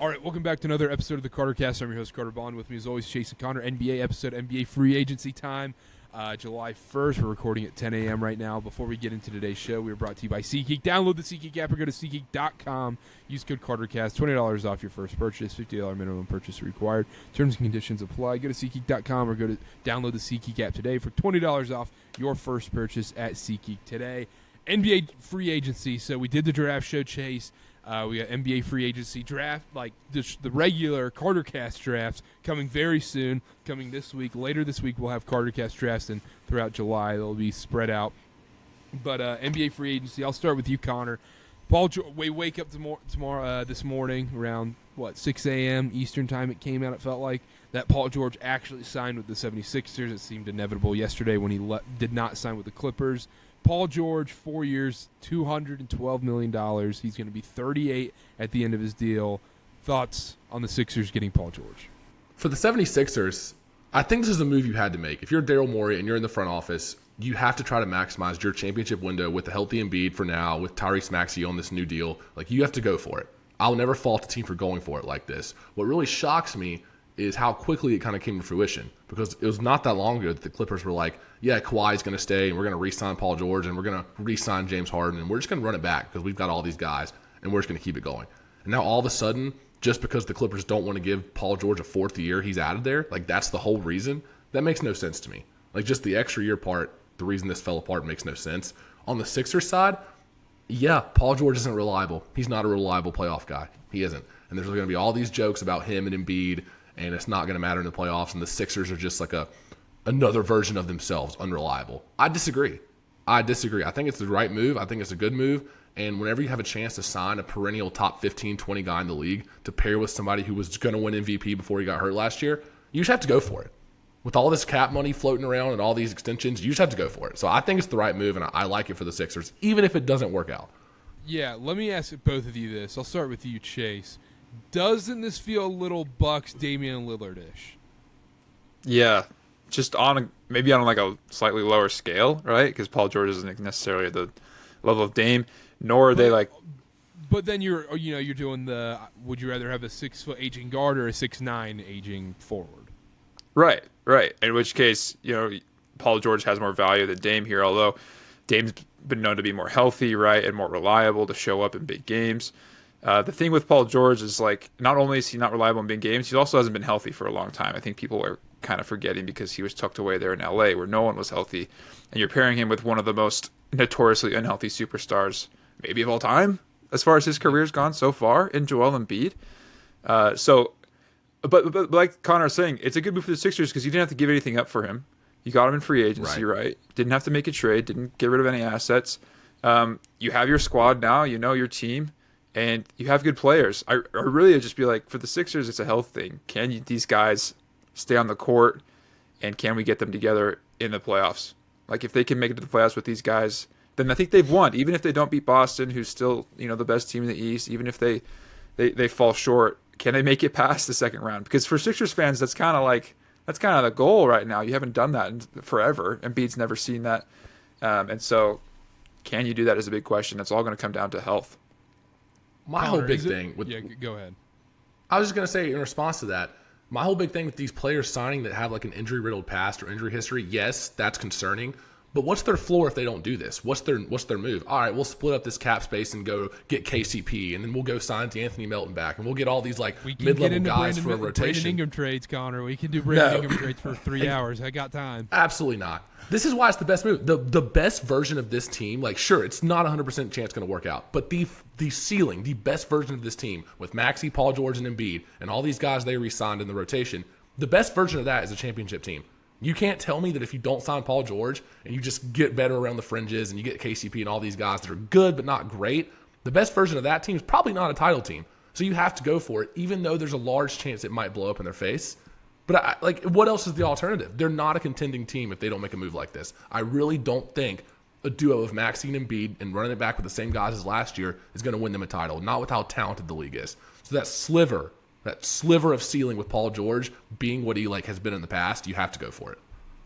All right, welcome back to another episode of the Carter Cast. I'm your host, Carter Bond. With me, as always, Chase and Connor. NBA episode, NBA free agency time, July 1st. We're recording at 10 a.m. right now. Before we get into today's show, we are brought to you by SeatGeek. Download the SeatGeek app or go to SeatGeek.com. Use code CarterCast, $20 off your first purchase, $50 minimum purchase required. Terms and conditions apply. Go to SeatGeek.com or download the SeatGeek app today for $20 off your first purchase at SeatGeek today. NBA free agency. So we did the draft show, Chase. We got NBA free agency draft, like the regular CarterCast drafts coming very soon, coming this week. Later this week, we'll have CarterCast drafts, and throughout July, they'll be spread out. But NBA free agency, I'll start with you, Connor. We wake up this morning around, 6 a.m. Eastern time it came out, it felt like, that Paul George actually signed with the 76ers. It seemed inevitable yesterday when he did not sign with the Clippers. Paul George, 4 years, $212 million. He's going to be 38 at the end of his deal. Thoughts on the Sixers getting Paul George? For the 76ers, I think this is a move you had to make. If you're Daryl Morey and you're in the front office, you have to try to maximize your championship window with a healthy Embiid for now, with Tyrese Maxey on this new deal. Like, you have to go for it. I'll never fault the team for going for it like this. What really shocks me is how quickly it kind of came to fruition, because it was not that long ago that the Clippers were like, yeah, Kawhi's going to stay, and we're going to re-sign Paul George, and we're going to re-sign James Harden, and we're just going to run it back because we've got all these guys, and we're just going to keep it going. And now all of a sudden, just because the Clippers don't want to give Paul George a fourth year, he's out of there, like that's the whole reason, that makes no sense to me. Like, just the extra year part, the reason this fell apart makes no sense. On the Sixers side, yeah, Paul George isn't reliable. He's not a reliable playoff guy. He isn't. And there's going to be all these jokes about him and Embiid, and it's not going to matter in the playoffs, and the Sixers are just like another version of themselves, unreliable. I disagree. I think it's the right move. I think it's a good move. And whenever you have a chance to sign a perennial top 15, 20 guy in the league to pair with somebody who was going to win MVP before he got hurt last year, you just have to go for it. With all this cap money floating around and all these extensions, you just have to go for it. So I think it's the right move, and I like it for the Sixers, even if it doesn't work out. Yeah, let me ask both of you this. I'll start with you, Chase. Doesn't this feel a little Bucks Damian Lillard-ish? Yeah, just maybe on like a slightly lower scale, right? Because Paul George isn't necessarily the level of Dame, nor are they like. But then you're doing the. Would you rather have a 6-foot aging guard or a 6'9" aging forward? Right. In which case, Paul George has more value than Dame here, although Dame's been known to be more healthy, right, and more reliable to show up in big games. The thing with Paul George is, like, not only is he not reliable in big games, he also hasn't been healthy for a long time. I think people are kind of forgetting because he was tucked away there in LA where no one was healthy. And you're pairing him with one of the most notoriously unhealthy superstars, maybe of all time, as far as his career's gone so far, in Joel Embiid. But like Connor was saying, it's a good move for the Sixers because you didn't have to give anything up for him. You got him in free agency, right? Didn't have to make a trade, didn't get rid of any assets. You have your squad now, your team. And you have good players. I really would just be like, for the Sixers, it's a health thing. Can these guys stay on the court, and can we get them together in the playoffs? Like, if they can make it to the playoffs with these guys, then I think they've won. Even if they don't beat Boston, who's still the best team in the East, even if they fall short, can they make it past the second round? Because for Sixers fans, that's kind of the goal right now. You haven't done that in forever. Embiid's never seen that, and so can you do that is a big question. It's all going to come down to health. My whole big thing with go ahead. I was just going to say in response to that, my whole big thing with these players signing that have like an injury-riddled past or injury history, yes, that's concerning. But what's their floor if they don't do this? What's their move? All right, we'll split up this cap space and go get KCP, and then we'll go sign Anthony Melton back, and we'll get all these like mid-level guys for a rotation. Brandon Ingram trades, Connor. We can do Brandon Ingram trades for 3 hours. I got time. Absolutely not. This is why it's the best move. The best version of this team, like, sure, it's not 100% chance it's going to work out, but the ceiling, the best version of this team with Maxey, Paul George, and Embiid, and all these guys they re-signed in the rotation, the best version of that is a championship team. You can't tell me that if you don't sign Paul George and you just get better around the fringes and you get KCP and all these guys that are good but not great, the best version of that team is probably not a title team. So you have to go for it, even though there's a large chance it might blow up in their face. But what else is the alternative? They're not a contending team if they don't make a move like this. I really don't think a duo of Maxey and Embiid and running it back with the same guys as last year is going to win them a title, not with how talented the league is. So that sliver of ceiling with Paul George being what he has been in the past, you have to go for it.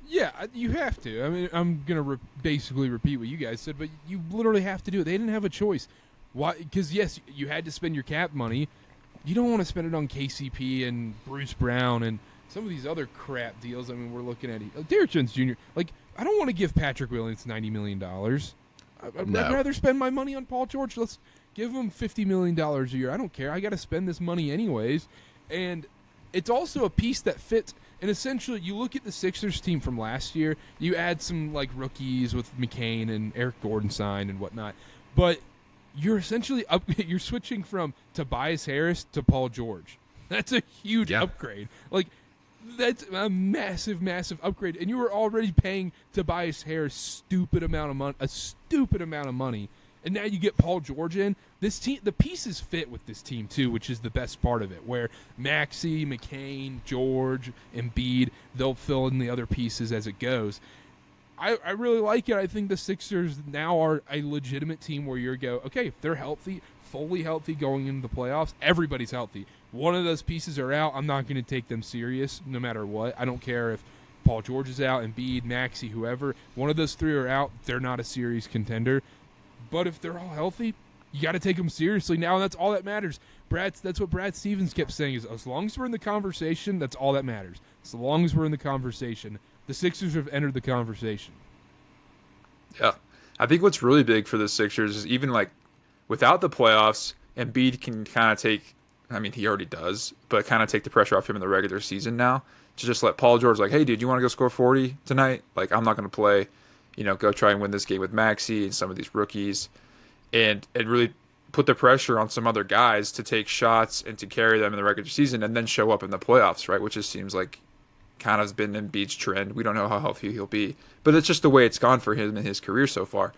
Yeah, you have to. I mean, I'm going to basically repeat what you guys said, but you literally have to do it. They didn't have a choice. Why? Because, yes, you had to spend your cap money. you don't want to spend it on KCP and Bruce Brown and some of these other crap deals. I mean, we're looking at Derrick Jones Jr. Like, I don't want to give Patrick Williams $90 million. I'd rather spend my money on Paul George. Let's give him $50 million a year. I don't care. I got to spend this money anyways. And it's also a piece that fits. And essentially, you look at the Sixers team from last year, you add some like rookies with McCain and Eric Gordon signed and whatnot. But you're essentially you're switching from Tobias Harris to Paul George. That's a huge upgrade. Like, that's a massive, massive upgrade. And you were already paying Tobias Harris a stupid amount of money. And now you get Paul George in. This team, the pieces fit with this team too, which is the best part of it. Where Maxey, McCain, George, Embiid, they'll fill in the other pieces as it goes. I really like it. I think the Sixers now are a legitimate team where you go, okay, if they're healthy, fully healthy going into the playoffs, everybody's healthy. One of those pieces are out, I'm not going to take them serious no matter what. I don't care if Paul George is out, Embiid, Maxey, whoever. One of those three are out, they're not a series contender. But if they're all healthy, you got to take them seriously now, and that's all that matters. That's what Brad Stevens kept saying, is as long as we're in the conversation, that's all that matters. As long as we're in the conversation, the Sixers have entered the conversation. Yeah. I think what's really big for the Sixers is even like without the playoffs, Embiid can kind of take, I mean, he already does, but kind of take the pressure off him in the regular season now to just let Paul George like, hey, dude, you want to go score 40 tonight? Like, I'm not going to play. Go try and win this game with Maxey and some of these rookies, and really put the pressure on some other guys to take shots and to carry them in the regular season and then show up in the playoffs, right? Which just seems like kind of has been Embiid's trend. We don't know how healthy he'll be, but it's just the way it's gone for him in his career so far.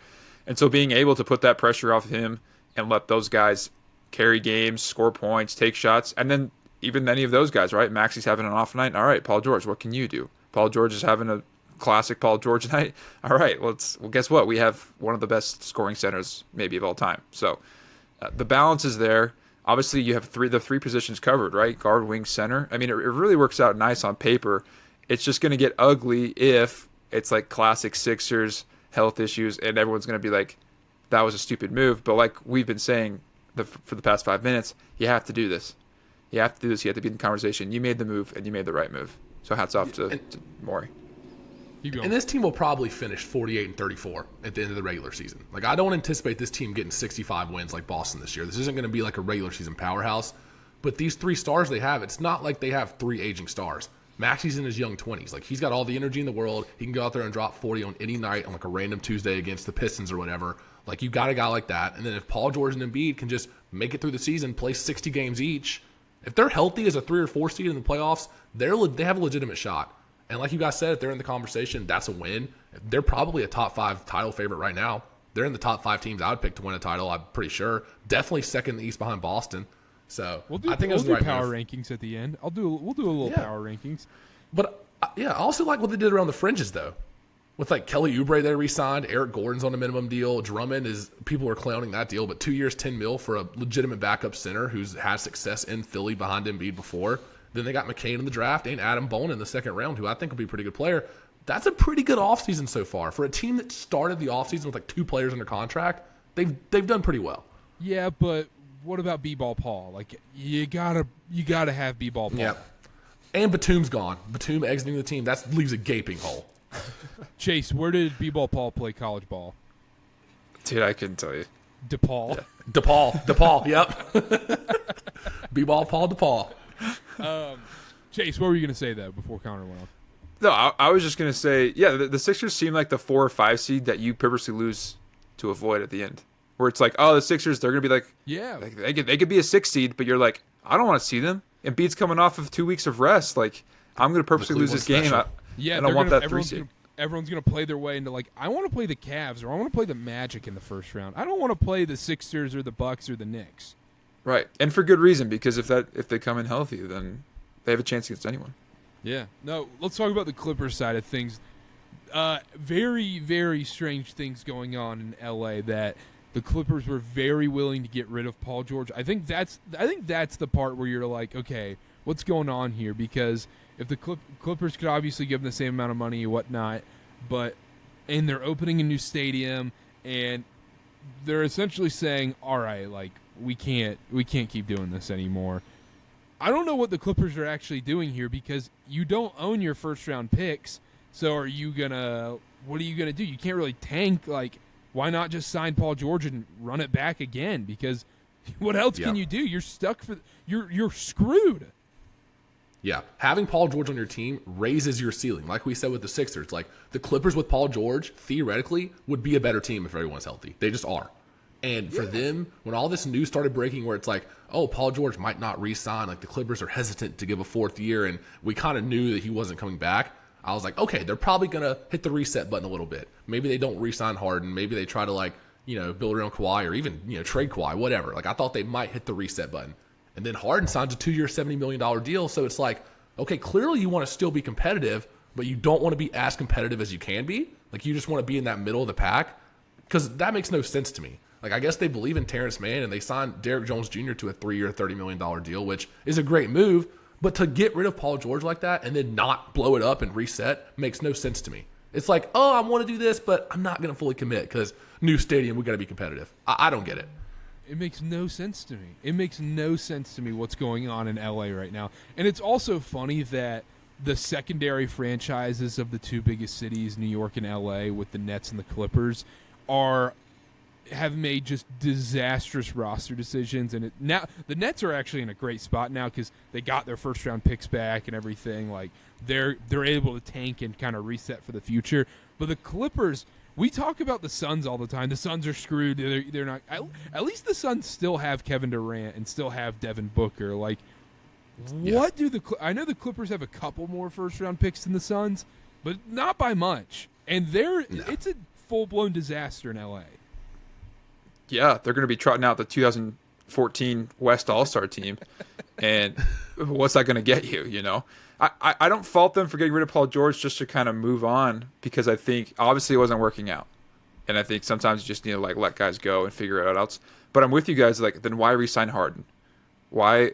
And so being able to put that pressure off him and let those guys carry games, score points, take shots, and then even any of those guys, right? Maxey's having an off night. All right, Paul George, what can you do? Paul George is having a classic Paul George night. All right, well, guess what? We have one of the best scoring centers maybe of all time. So the balance is there. Obviously, you have the three positions covered, right? Guard, wing, center. I mean, it really works out nice on paper. It's just going to get ugly if it's like classic Sixers health issues, and everyone's going to be like, that was a stupid move. But like we've been saying for the past 5 minutes, you have to do this. You have to do this. You have to be in the conversation. You made the move, and you made the right move. So hats off to Morey. And this team will probably finish 48-34 at the end of the regular season. Like, I don't anticipate this team getting 65 wins like Boston this year. This isn't going to be like a regular season powerhouse. But these three stars they have, it's not like they have three aging stars. Maxey's in his young 20s. Like, he's got all the energy in the world. He can go out there and drop 40 on any night on like a random Tuesday against the Pistons or whatever. Like, you got a guy like that. And then if Paul George and Embiid can just make it through the season, play 60 games each, if they're healthy as a 3 or 4 seed in the playoffs, they have a legitimate shot. And like you guys said, if they're in the conversation, that's a win. They're probably a top 5 title favorite right now. They're in the top 5 teams I would pick to win a title, I'm pretty sure. Definitely second in the East behind Boston. So I think it was the right power move. rankings at the end. We'll do a little power rankings. But I also like what they did around the fringes though. With like Kelly Oubre they re-signed, Eric Gordon's on a minimum deal. Drummond people are clowning that deal, but 2 years, $10 million for a legitimate backup center who's had success in Philly behind Embiid before. Then they got McCain in the draft and Adam Bone in the second round, who I think will be a pretty good player. That's a pretty good offseason so far. For a team that started the offseason with like 2 players under contract, they've done pretty well. Yeah, but what about B-Ball Paul? Like, you gotta have B-Ball Paul. Yeah. And Batum's gone. Batum exiting the team, that leaves a gaping hole. Chase, where did B-Ball Paul play college ball? Dude, I couldn't tell you. DePaul. Yeah. DePaul, yep. B-Ball Paul DePaul. Chase, what were you going to say, though, before Connor went on? No, I was just going to say, yeah, the Sixers seem like the 4 or 5 seed that you purposely lose to avoid at the end. Where it's like, oh, the Sixers, they're going to be like, yeah, they could be a 6 seed, but you're like, I don't want to see them. Embiid's coming off of 2 weeks of rest. Like, I'm going to purposely lose this game. I don't want that 3 seed. Everyone's going to play their way into, like, I want to play the Cavs or I want to play the Magic in the first round. I don't want to play the Sixers or the Bucks or the Knicks. Right, and for good reason, because if they come in healthy, then they have a chance against anyone. Yeah. No, let's talk about the Clippers side of things. Very, very strange things going on in L.A. that the Clippers were very willing to get rid of Paul George. I think that's the part where you're like, okay, what's going on here? Because if the Clippers could obviously give them the same amount of money and whatnot, and they're opening a new stadium, and they're essentially saying, all right, like, we can't keep doing this anymore. I don't know what the Clippers are actually doing here because you don't own your first-round picks. So what are you going to do? You can't really tank. Like, why not just sign Paul George and run it back again? Because what else can you do? You're stuck you're screwed. Yeah, having Paul George on your team raises your ceiling. Like we said with the Sixers, like the Clippers with Paul George theoretically would be a better team if everyone's healthy. They just are. And for them, when all this news started breaking where it's like, oh, Paul George might not re-sign, like the Clippers are hesitant to give a fourth year, and we kind of knew that he wasn't coming back, I was like, okay, they're probably going to hit the reset button a little bit. Maybe they don't re-sign Harden. Maybe they try to build around Kawhi or even, trade Kawhi, whatever. Like I thought they might hit the reset button. And then Harden signs a 2-year, $70 million deal. So it's like, okay, clearly you want to still be competitive, but you don't want to be as competitive as you can be. Like you just want to be in that middle of the pack because that makes no sense to me. Like I guess they believe in Terrence Mann and they signed Derrick Jones Jr. to a 3-year, $30 million deal, which is a great move. But to get rid of Paul George like that and then not blow it up and reset makes no sense to me. It's like, oh, I want to do this, but I'm not going to fully commit because new stadium, we got to be competitive. I don't get it. It makes no sense to me. It makes no sense to me what's going on in LA right now. And it's also funny that the secondary franchises of the two biggest cities, New York and LA, with the Nets and the Clippers, have made just disastrous roster decisions. And now the Nets are actually in a great spot now because they got their first round picks back and everything. Like they're able to tank and kind of reset for the future. But the Clippers, we talk about the Suns all the time. The Suns are screwed. They're not. At least the Suns still have Kevin Durant and still have Devin Booker. Like, what do I know the Clippers have a couple more first-round picks than the Suns, but not by much. And it's a full-blown disaster in LA. Yeah, they're going to be trotting out the 2014 West All-Star team. And what's that going to get you, I don't fault them for getting rid of Paul George just to kind of move on because I think obviously it wasn't working out. And I think sometimes you just need to let guys go and figure it out else. But I'm with you guys, then why re-sign Harden? Why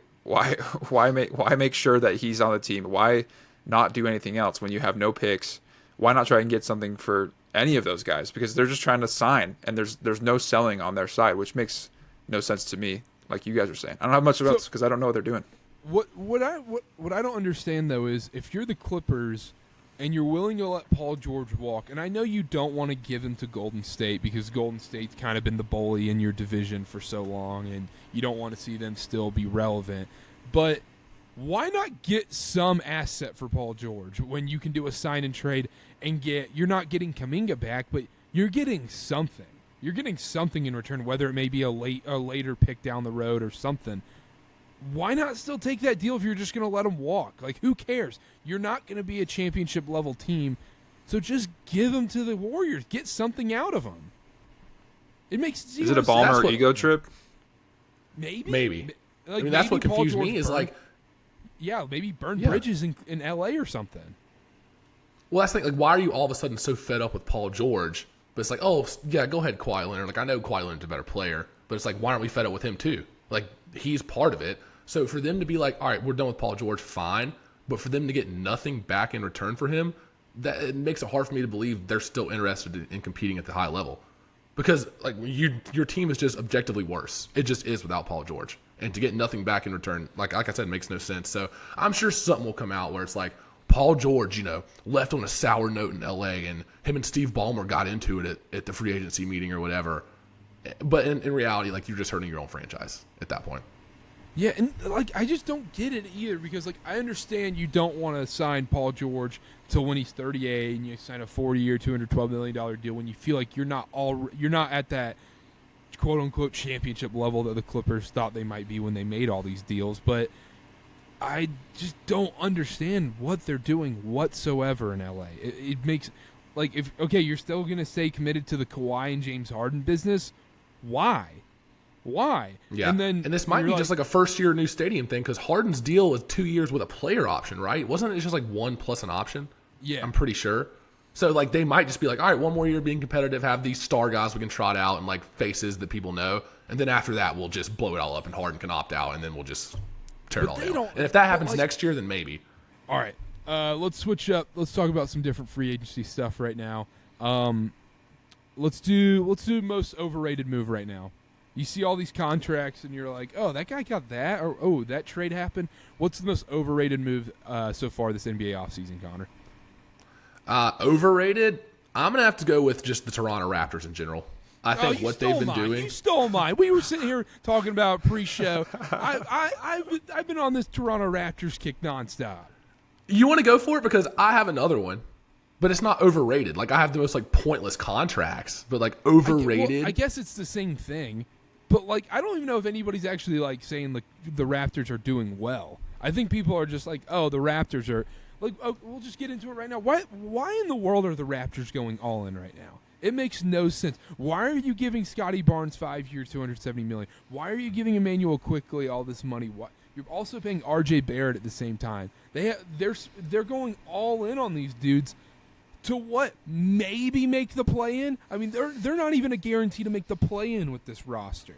make sure that he's on the team? Why not do anything else when you have no picks? Why not try and get something for any of those guys? Because they're just trying to sign and there's no selling on their side, which makes no sense to me, like you guys are saying. I don't have much about this because I don't know what they're doing. What I don't understand though is if you're the Clippers and you're willing to let Paul George walk, and I know you don't want to give him to Golden State because Golden State's kind of been the bully in your division for so long, and you don't want to see them still be relevant. But why not get some asset for Paul George when you can do a sign and trade and you're not getting Kuminga back, but you're getting something. You're getting something in return, whether it may be a later pick down the road or something. Why not still take that deal if you're just going to let him walk? Like, who cares? You're not going to be a championship-level team, so just give him to the Warriors. Get something out of him. It makes zero Is it a Ballmer ego trip? Maybe. Like, that's what confused me is like... Yeah, maybe burn bridges in L.A. or something. Well, that's the thing. Like, why are you all of a sudden so fed up with Paul George? But it's like, oh, yeah, go ahead, Kawhi Leonard. Like, I know Kawhi Leonard's a better player, but it's like, why aren't we fed up with him too? Like, he's part of it. So for them to be like, all right, we're done with Paul George, fine. But for them to get nothing back in return for him, it makes it hard for me to believe they're still interested in competing at the high level. Because like your team is just objectively worse. It just is without Paul George. And to get nothing back in return, like I said, makes no sense. So I'm sure something will come out where it's like, Paul George, left on a sour note in L.A. and him and Steve Ballmer got into it at the free agency meeting or whatever. But in reality, like, you're just hurting your own franchise at that point. Yeah, and like I just don't get it either because like I understand you don't want to sign Paul George till when he's 38 and you sign a 40-year, $212 million deal when you feel like you're not at that quote unquote championship level that the Clippers thought they might be when they made all these deals. But I just don't understand what they're doing whatsoever in LA. It makes like if you're still gonna stay committed to the Kawhi and James Harden business, why? Yeah, and this might be just like a first-year new stadium thing because Harden's deal is 2 years with a player option, right? Wasn't it just like 1 plus an option? Yeah, I'm pretty sure. So like they might just be like, all right, 1 more year being competitive, have these star guys we can trot out and like faces that people know, and then after that we'll just blow it all up and Harden can opt out, and then we'll just tear it all down. And if that happens next year, then maybe. All right, let's switch up. Let's talk about some different free agency stuff right now. Let's do most overrated move right now. You see all these contracts, and you're like, oh, that guy got that, or oh, that trade happened. What's the most overrated move so far this NBA offseason, Connor? Overrated? I'm going to have to go with just the Toronto Raptors in general. I think what they've been doing. You stole mine. We were sitting here talking about pre-show. I've been on this Toronto Raptors kick nonstop. You want to go for it? Because I have another one, but it's not overrated. Like, I have the most, like, pointless contracts, but, like, overrated. I guess it's the same thing, but, like, I don't even know if anybody's actually, like, saying the Raptors are doing well. I think people are just like, oh, the Raptors are, like, oh, we'll just get into it right now. Why in the world are the Raptors going all in right now? It makes no sense. Why are you giving Scotty Barnes 5 years, $270 million? Why are you giving Emmanuel Quickley all this money? What? You're also paying R.J. Barrett at the same time. They're going all in on these dudes to what? Maybe make the play-in? I mean, they're not even a guarantee to make the play-in with this roster.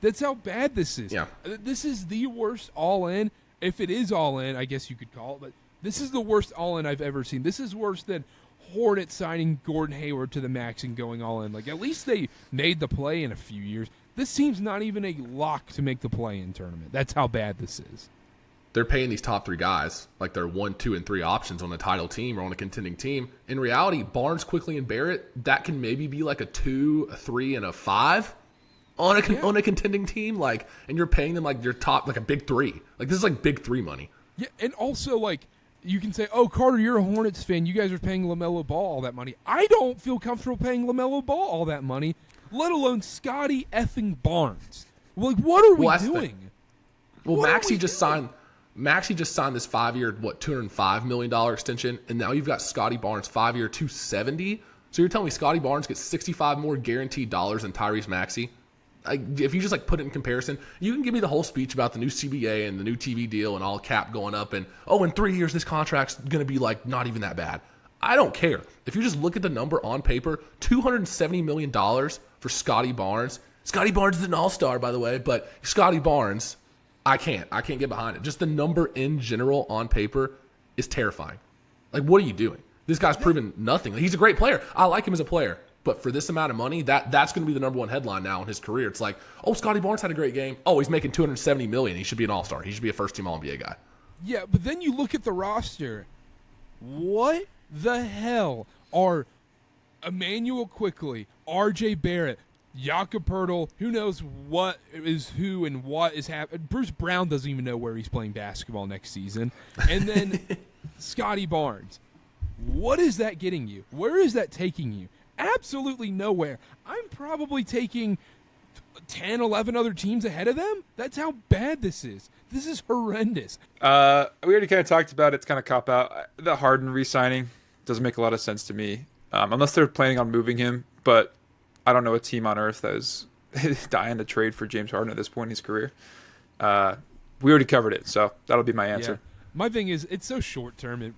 That's how bad this is. Yeah. This is the worst all-in. If it is all-in, I guess you could call it, but this is the worst all-in I've ever seen. This is worse than Hornets signing Gordon Hayward to the max and going all in. Like, at least they made the play in a few years. This team's not even a lock to make the play-in tournament. That's how bad this is. They're paying these top three guys like they're 1, 2, and 3 options on a title team or on a contending team. In reality, Barnes, Quickly, and Barrett, that can maybe be like a 2, a 3, and a 5 on a contending team. Like, and you're paying them like your top, like a big 3. Like, this is like big 3 money. Yeah, and also, like, you can say, oh, Carter, you're a Hornets fan. You guys are paying LaMelo Ball all that money. I don't feel comfortable paying LaMelo Ball all that money, let alone Scotty effing Barnes. Like, what are we doing? Maxey just signed this 5-year, $205 million extension, and now you've got Scotty Barnes 5-year, $270. So you're telling me Scotty Barnes gets 65 more guaranteed dollars than Tyrese Maxey? If you just like put it in comparison, you can give me the whole speech about the new CBA and the new TV deal and all cap going up and, oh, in 3 years this contract's going to be like not even that bad. I don't care. If you just look at the number on paper, $270 million for Scotty Barnes. Scotty Barnes is an all-star, by the way, but Scotty Barnes, I can't get behind it. Just the number in general on paper is terrifying. Like, what are you doing? This guy's proven nothing. He's a great player. I like him as a player. But for this amount of money, that's going to be the number one headline now in his career. It's like, oh, Scotty Barnes had a great game. Oh, he's making $270 million. He should be an all-star. He should be a first-team All-NBA guy. Yeah, but then you look at the roster. What the hell are Emmanuel Quickley, R.J. Barrett, Jakob Poeltl, who knows what is who and what is happening. Bruce Brown doesn't even know where he's playing basketball next season. And then Scotty Barnes. What is that getting you? Where is that taking you? Absolutely nowhere. I'm probably taking 10, 11 other teams ahead of them. That's how bad this is. This is horrendous. We already kind of talked about it. It's kind of cop out. The Harden re-signing doesn't make a lot of sense to me, unless they're planning on moving him. But I don't know a team on earth that is dying to trade for James Harden at this point in his career. We already covered it, so that'll be my answer. Yeah. My thing is, it's so short term.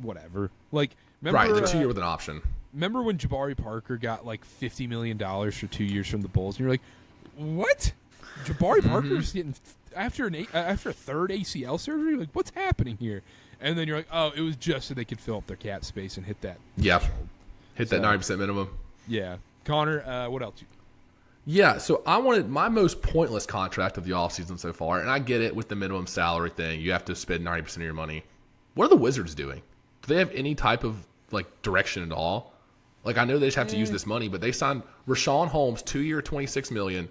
Whatever. Like, remember, right, the 2 year with an option. Remember when Jabari Parker got like $50 million for 2 years from the Bulls, and you're like, what? Jabari Parker's getting after a third ACL surgery? Like, what's happening here? And then you're like, oh, it was just so they could fill up their cap space and hit that. Yep. Hit that 90% minimum. Yeah. Connor, what else? Yeah, so I wanted my most pointless contract of the offseason so far, and I get it with the minimum salary thing. You have to spend 90% of your money. What are the Wizards doing? Do they have any type of like direction at all? Like, I know they just have to use this money, but they signed Rashawn Holmes 2 year, $26 million,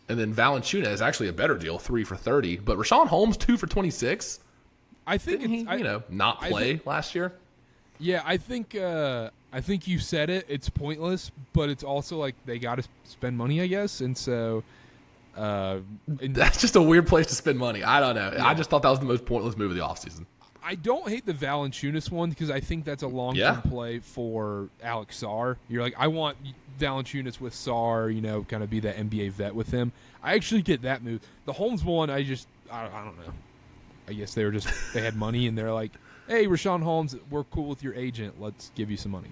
and then Valanciunas actually a better deal, 3 for $30. But Rashawn Holmes 2 for $26. I think Didn't he, not play last year. Yeah, I think you said it. It's pointless, but it's also like they got to spend money, I guess, and so. That's just a weird place to spend money. I don't know. Yeah. I just thought that was the most pointless move of the offseason. I don't hate the Valanciunas one because I think that's a long-term play for Alex Sarr. You're like, I want Valanciunas with Sarr, kind of be that NBA vet with him. I actually get that move. The Holmes one, I don't know. I guess they had money and they're like, hey, Rashawn Holmes, we're cool with your agent. Let's give you some money.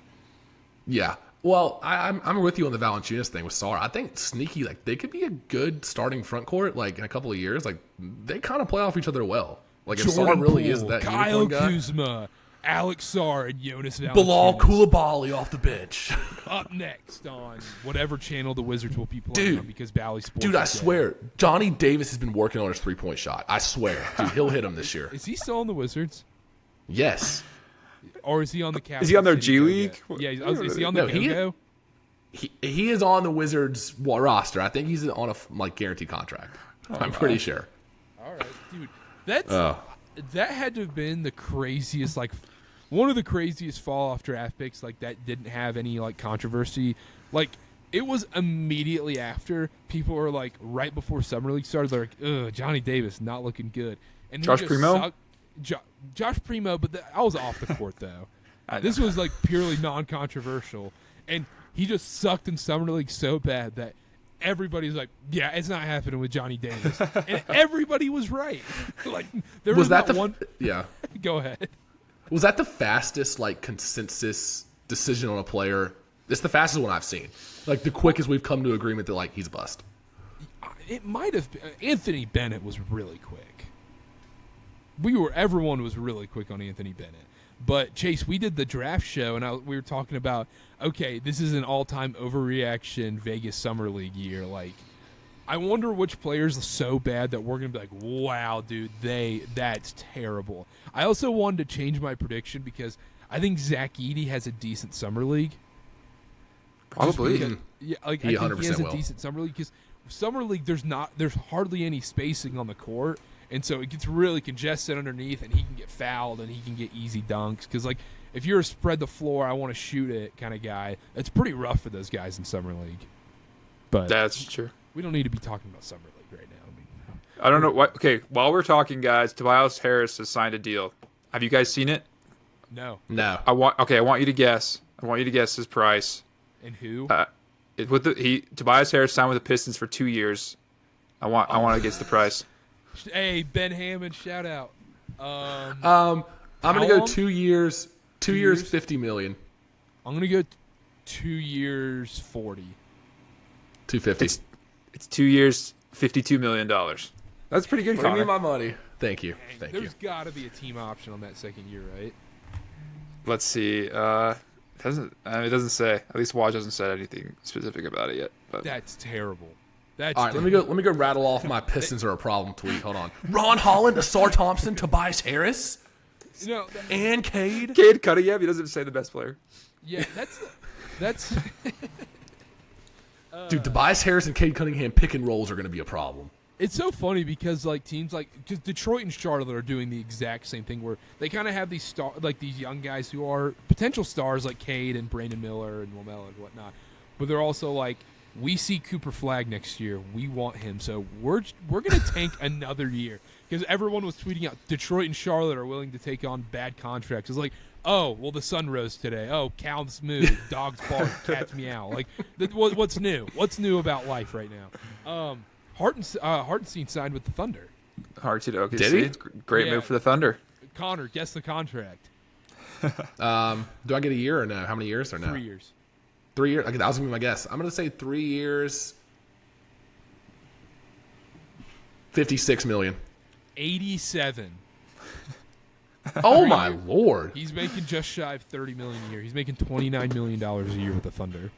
Yeah. Well, I'm with you on the Valanciunas thing with Sarr. I think sneaky, like they could be a good starting front court, like in a couple of years. Like they kind of play off each other well. Like if Sarr really is that Kyle unicorn guy. Kuzma, Alex Sarr and Jonas Valanciunas. Bilal Koulibaly off the bench. Up next on whatever channel the Wizards will be playing on because Bally Sports. Dude, I is dead. swear, Johnny Davis has been working on his 3-point shot. I swear. Dude, he'll hit him this year. Is he still on the Wizards? Yes. Or is he on the Capitol Is he on their City G Go-Go? League? Yeah, is he on the Go-Go? He is on the Wizards roster. I think he's on a guaranteed contract. I'm pretty sure. All right, dude. That had to have been the craziest, one of the craziest fall-off draft picks, that didn't have any, controversy. It was immediately after people were, right before Summer League started, they're like, ugh, Johnny Davis, not looking good. And Josh Primo? Josh Primo, but I was off the court, though. This was, purely non-controversial. And he just sucked in Summer League so bad that everybody's like, yeah, it's not happening with Johnny Davis. And everybody was right. There was that one. Yeah. Go ahead. Was that the fastest consensus decision on a player? It's the fastest one I've seen. The quickest we've come to agreement that he's a bust. It might have been. Anthony Bennett was really quick. Everyone was really quick on Anthony Bennett. But Chase, we did the draft show, and we were talking about, okay, this is an all-time overreaction Vegas Summer League year. I wonder which players are so bad that we're gonna be like, wow, dude, that's terrible. I also wanted to change my prediction because I think Zach Edey has a decent Summer League. Probably. I think he has a decent Summer League because Summer League there's hardly any spacing on the court. And so it gets really congested underneath, and he can get fouled, and he can get easy dunks. Because, if you're a spread the floor, I want to shoot it kind of guy, it's pretty rough for those guys in Summer League. But that's true. We don't need to be talking about Summer League right now. I don't know what. Okay, while we're talking, guys, Tobias Harris has signed a deal. Have you guys seen it? No. No. I want you to guess. I want you to guess his price. And who? Tobias Harris signed with the Pistons for 2 years. I want to guess the price. Hey, Ben Hammond, shout out. I'm gonna go 2 years. 2 years, $50 million. I'm gonna go 2 years, 40. 250. It's 2 years, $52 million. That's pretty good. Bring me Connor. my money. Thank you. Thank you. There's got to be a team option on that second year, right? Let's see. It doesn't say. At least Woj hasn't said anything specific about it yet. But That's terrible. All right, let me go rattle off my Pistons are a problem tweet. Hold on. Ron Holland, Asar Thompson, Tobias Harris, and Cade. Cade Cunningham. He doesn't say the best player. Yeah, that's Dude, Tobias Harris and Cade Cunningham pick and rolls are going to be a problem. It's so funny because teams because Detroit and Charlotte are doing the exact same thing where they kind of have these these young guys who are potential stars like Cade and Brandon Miller and Lamelo and whatnot, but they're also we see Cooper Flagg next year. We want him, so we're gonna tank another year because everyone was tweeting out Detroit and Charlotte are willing to take on bad contracts. It's oh well, the sun rose today. Oh, cows moo, dogs bark, cats meow. What's new? What's new about life right now? Hartenstein signed with the Thunder. Hartenstein, okay. Did he? Great move for the Thunder. Connor, guess the contract. Do I get a year or no? How many years or no? 3 years. 3 years. Okay, that was gonna be my guess. I'm gonna say 3 years. $56 million. 87. Oh my lord! He's making just shy of $30 million a year. He's making $29 million a year with the Thunder.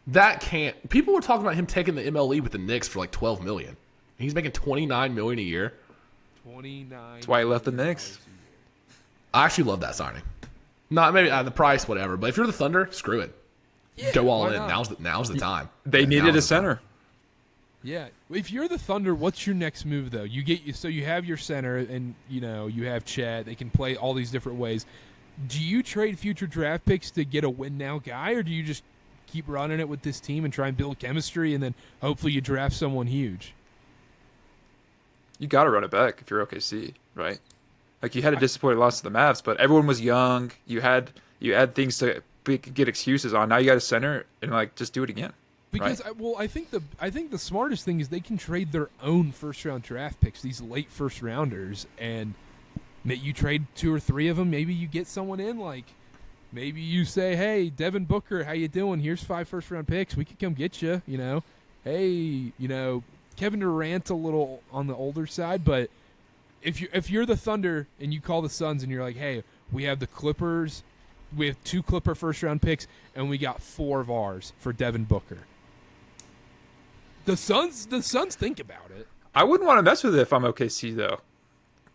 That can't. People were talking about him taking the MLE with the Knicks for $12 million. He's making $29 million a year. 29. That's why he left the Knicks. I actually love that signing. Not maybe the price, whatever. But if you're the Thunder, screw it. Yeah, go all in. not? Now's the time. They needed a center. Yeah. If you're the Thunder, what's your next move though? You have your center, and you have Chet. They can play all these different ways. Do you trade future draft picks to get a win now guy, or do you just keep running it with this team and try and build chemistry, and then hopefully you draft someone huge? You got to run it back if you're OKC, right? You had a disappointing loss to the Mavs, but everyone was young. You had things to get excuses on. Now you got a center, and just do it again. Because right? I think the smartest thing is they can trade their own first round draft picks, these late first rounders, and you trade 2 or 3 of them. Maybe you get someone in maybe you say, hey, Devin Booker, how you doing? Here's 5 first round picks. We could come get you. Hey, Kevin Durant's a little on the older side, but if you're the Thunder and you call the Suns and you're like, hey, We have the Clippers. We have 2 Clipper first-round picks, and we got 4 of ours for Devin Booker. The Suns think about it. I wouldn't want to mess with it if I'm OKC though.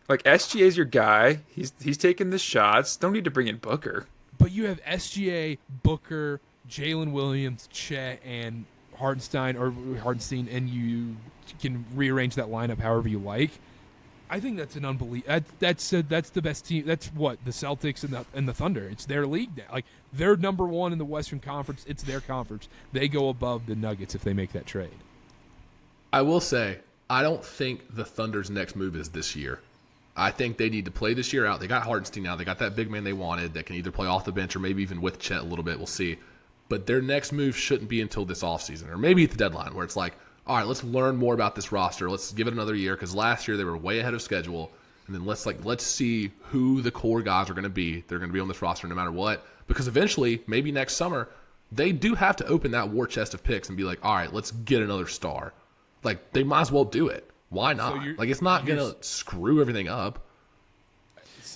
Like SGA's your guy. He's taking the shots. Don't need to bring in Booker. But you have SGA, Booker, Jalen Williams, Chet, and Hartenstein, and you can rearrange that lineup however you like. I think that's an unbelievable. That's the best team. That's what the Celtics and the Thunder. It's their league now. Like they're number 1 in the Western Conference. It's their conference. They go above the Nuggets if they make that trade. I will say, I don't think the Thunder's next move is this year. I think they need to play this year out. They got Hardenstein now. They got that big man they wanted that can either play off the bench or maybe even with Chet a little bit. We'll see. But their next move shouldn't be until this offseason or maybe at the deadline where it's like, all right, let's learn more about this roster. Let's give it another year because last year they were way ahead of schedule. And then let's see who the core guys are going to be. They're going to be on this roster no matter what. Because eventually, maybe next summer, they do have to open that war chest of picks and be like, all right, let's get another star. Like, they might as well do it. Why not? So like, it's not going to screw everything up.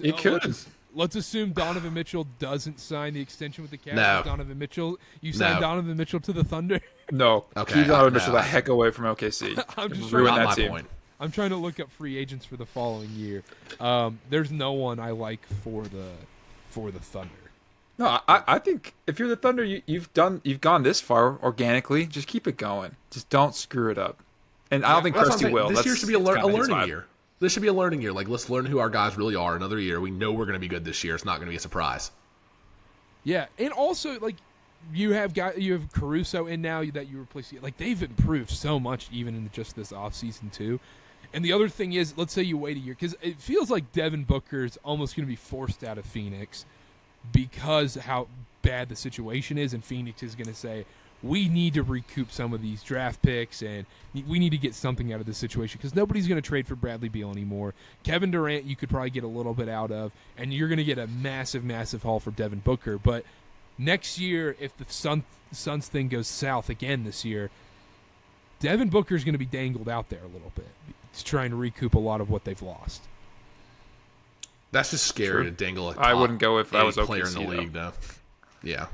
It could. Let's assume Donovan Mitchell doesn't sign the extension with the Cavs. No. Donovan Mitchell, you sign Donovan Mitchell to the Thunder. No. Okay, Keep Donovan Mitchell no. the heck away from OKC. I'm just Ruin trying- that Not my team. point. I'm trying to look up free agents for the following year. There's no one I like for the Thunder. No, I think if you're the Thunder, you've gone this far organically. Just keep it going. Just don't screw it up. And I don't think That's what I'm Presti saying. will. This year should be a That's kinda his learning vibe. year. This should be a learning year. Like, let's learn who our guys really are another year. We know we're going to be good this year. It's not going to be a surprise. Yeah, and also like you have Caruso in now that you replace. Like they've improved so much even in just this offseason too. And the other thing is, let's say you wait a year because it feels like Devin Booker is almost going to be forced out of Phoenix because how bad the situation is, and Phoenix is going to say we need to recoup some of these draft picks and we need to get something out of this situation because nobody's going to trade for Bradley Beal anymore. Kevin Durant you could probably get a little bit out of, and you're going to get a massive, massive haul for Devin Booker. But next year, if the Suns thing goes south again this year, Devin Booker is going to be dangled out there a little bit. He's trying to recoup a lot of what they've lost. That's just scary True. to dangle a I wouldn't go if I was player OKC, in the league, though. Yeah.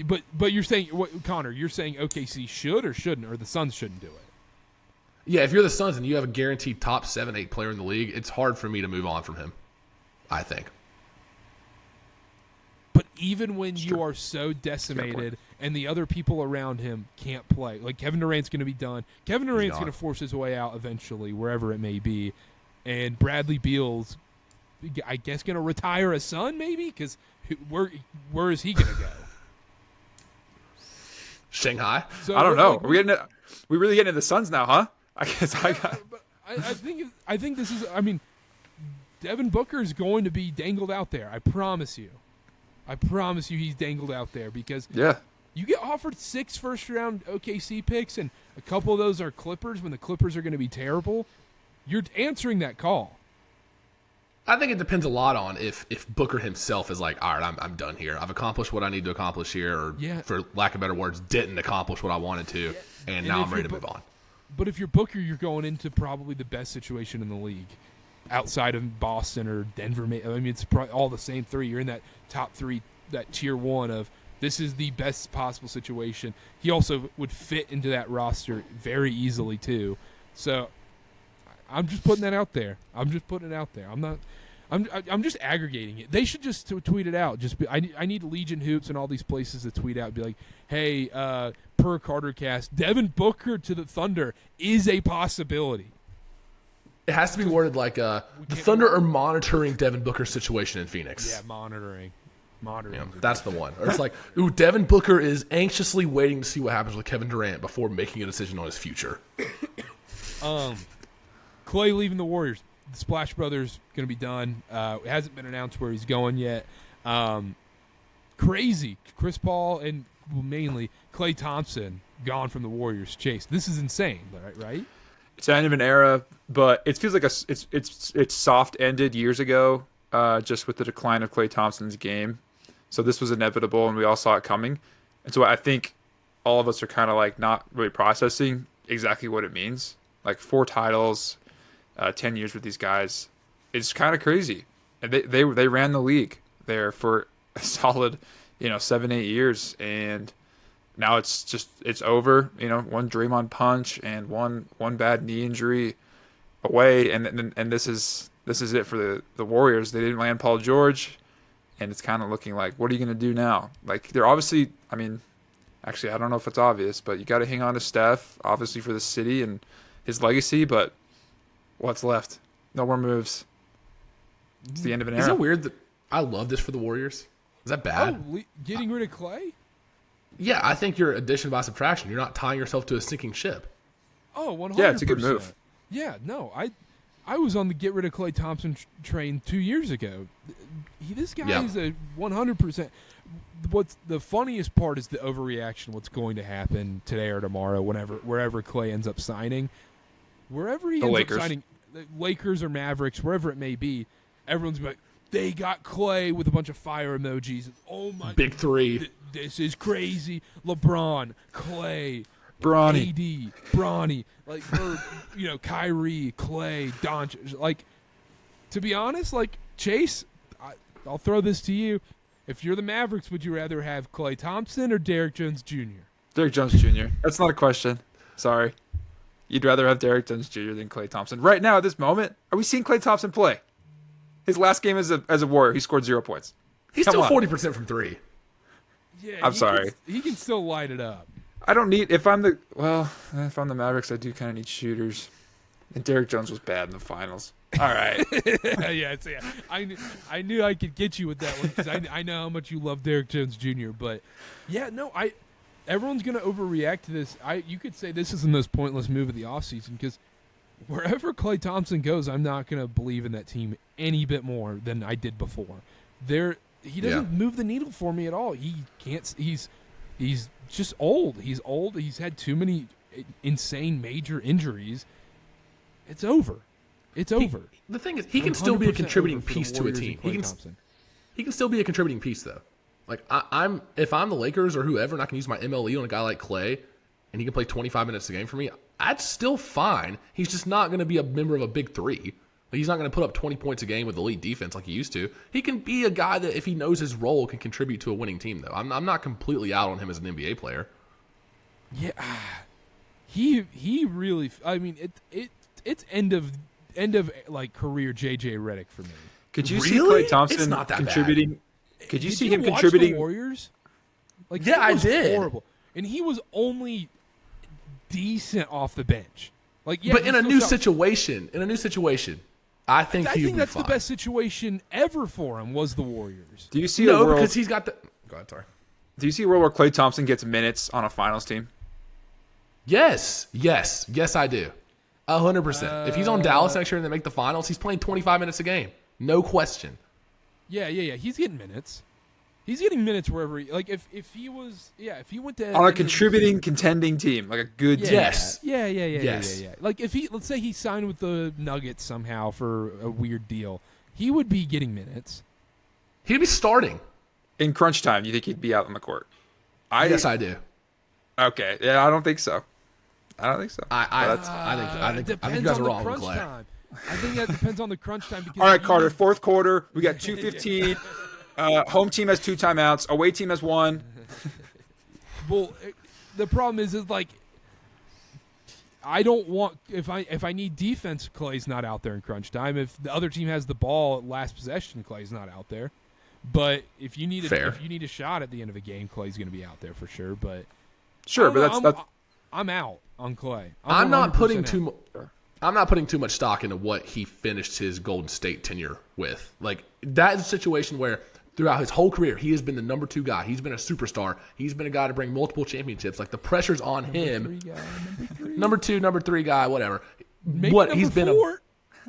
But you're saying, Connor, you're saying OKC should or shouldn't, or the Suns shouldn't do it? Yeah, if you're the Suns and you have a guaranteed top 7, 8 player in the league, it's hard for me to move on from him, I think. But even when you are so decimated and the other people around him can't play, like Kevin Durant's going to be done. Kevin Durant's going to force his way out eventually, wherever it may be. And Bradley Beal's, I guess, going to retire a son, maybe? Because where is he going to go? Shanghai? So I don't know. like, We really getting into the Suns now, huh? I guess I got. But I think this is. I mean, Devin Booker is going to be dangled out there. I promise you. I promise you, he's dangled out there because Yeah. you get offered 6 first-round OKC picks, and a couple of those are Clippers. When the Clippers are going to be terrible, you're answering that call. I think it depends a lot on if Booker himself is like, all right, I'm done here. I've accomplished what I need to accomplish here, or for lack of better words, didn't accomplish what I wanted to, and now I'm ready to move on. But if you're Booker, you're going into probably the best situation in the league, outside of Boston or Denver. I mean, it's probably all the same 3. You're in that top 3, that tier 1 of this is the best possible situation. He also would fit into that roster very easily too. So I'm just putting that out there. I'm just aggregating it. They should just tweet it out. I need Legion Hoops and all these places to tweet out and be like, hey, per CarterCast, Devin Booker to the Thunder is a possibility. It has to be worded like the Thunder are monitoring Devin Booker's situation in Phoenix. Yeah, monitoring. Yeah, that's the one. Or it's like, ooh, Devin Booker is anxiously waiting to see what happens with Kevin Durant before making a decision on his future. Clay leaving the Warriors. The Splash Brothers going to be done. It hasn't been announced where he's going yet. Crazy. Chris Paul and mainly Klay Thompson gone from the Warriors. Chase, this is insane, right? It's the end of an era, but it feels like it's soft ended years ago, just with the decline of Klay Thompson's game. So this was inevitable, and we all saw it coming. And so I think all of us are kind of like not really processing exactly what it means. Like 4 titles, 10 years with these guys. it's kind of crazy. And they ran the league there for a solid, 7-8 years, and now it's over. One Draymond punch and one bad knee injury away, and this is it for the Warriors. They didn't land Paul George, and it's kind of looking like, what are you going to do now? Like, they're obviously, actually, I don't know if it's obvious, but you got to hang on to Steph, obviously, for the city and his legacy, but what's left? No more moves. It's the end of an era. Is it weird that I love this for the Warriors? Is that bad? Getting rid of Clay? Yeah, I think you're addition by subtraction. You're not tying yourself to a sinking ship. Oh, 100%. Yeah, it's a good move. Yeah, no, I was on the get rid of Klay Thompson train 2 years ago. This guy is a 100%. What's the funniest part is the overreaction. What's going to happen today or tomorrow, wherever Klay ends up signing, wherever he ends up signing, Lakers or Mavericks, wherever it may be, everyone's going to be like, they got Klay with a bunch of fire emojis. Oh my! Big three. This is crazy. LeBron, Klay, Bronny, AD, Bronny, Kyrie, Klay, Doncic. Like, to be honest, like Chase, I'll throw this to you. If you're the Mavericks, would you rather have Klay Thompson or Derrick Jones Jr.? Derrick Jones Jr. That's not a question. Sorry. You'd rather have Derrick Jones Jr. than Klay Thompson. Right now, at this moment, are we seeing Klay Thompson play? His last game as a Warrior, he scored 0 points. He's still 40% from three. Yeah, I'm sorry. He can still light it up. I don't need if I'm the Mavericks, I do kind of need shooters. And Derrick Jones was bad in the finals. All right. yeah. I knew I could get you with that one because I know how much you love Derrick Jones Jr. But yeah, no, everyone's gonna overreact to this. You could say this is the most pointless move of the offseason because wherever Klay Thompson goes, I'm not gonna believe in that team any bit more than I did before. He doesn't move the needle for me at all. He can't. He's just old. He's old. He's had too many insane major injuries. It's over. It's over. The thing is, he can still be a contributing piece to a team. He can still be a contributing piece, though. Like if I'm the Lakers or whoever, and I can use my MLE on a guy like Klay, and he can play 25 minutes a game for me, that's still fine. He's just not going to be a member of a big three. Like, he's not going to put up 20 points a game with elite defense like he used to. He can be a guy that, if he knows his role, can contribute to a winning team, though. I'm not completely out on him as an NBA player. Yeah, he really. I mean, it's end of like career JJ Redick for me. Could you see Klay Thompson it's not that contributing? Bad. Could you Did see you him watch contributing? The Warriors? Like, yeah, I was did. Horrible, and he was only decent off the bench. Like, yeah, but in a new situation, I think he would be that's fine. the best situation ever for him was the Warriors. Do you see a world? Because he's got the. Go ahead, sorry. Do you see a world where Klay Thompson gets minutes on a finals team? Yes, I do. 100%. If he's on Dallas next year and they make the finals, he's playing 25 minutes a game. No question. Yeah. He's getting minutes. He's getting minutes wherever he, like if he went to on a contributing contending team, like a good team. Yes. Yeah. Like if let's say he signed with the Nuggets somehow for a weird deal, he would be getting minutes. He'd be starting. In crunch time, you think he'd be out on the court? Yes, I do. Okay. Yeah, I don't think so. I think you guys are wrong, Clay. I think that depends on the crunch time. Because all right, Carter. Fourth quarter, we got 2:15. Home team has 2 timeouts. Away team has 1. Well, the problem is like I don't want if I need defense, Clay's not out there in crunch time. If the other team has the ball at last possession, Clay's not out there. But if you need a shot at the end of a game, Clay's going to be out there for sure. But I'm out on Klay. I'm not putting too much stock into what he finished his Golden State tenure with. Like, that is a situation where throughout his whole career, he has been the number 2 guy. He's been a superstar. He's been a guy to bring multiple championships. Like, the pressure's on him. Number 2, number 3 guy, whatever. He's been a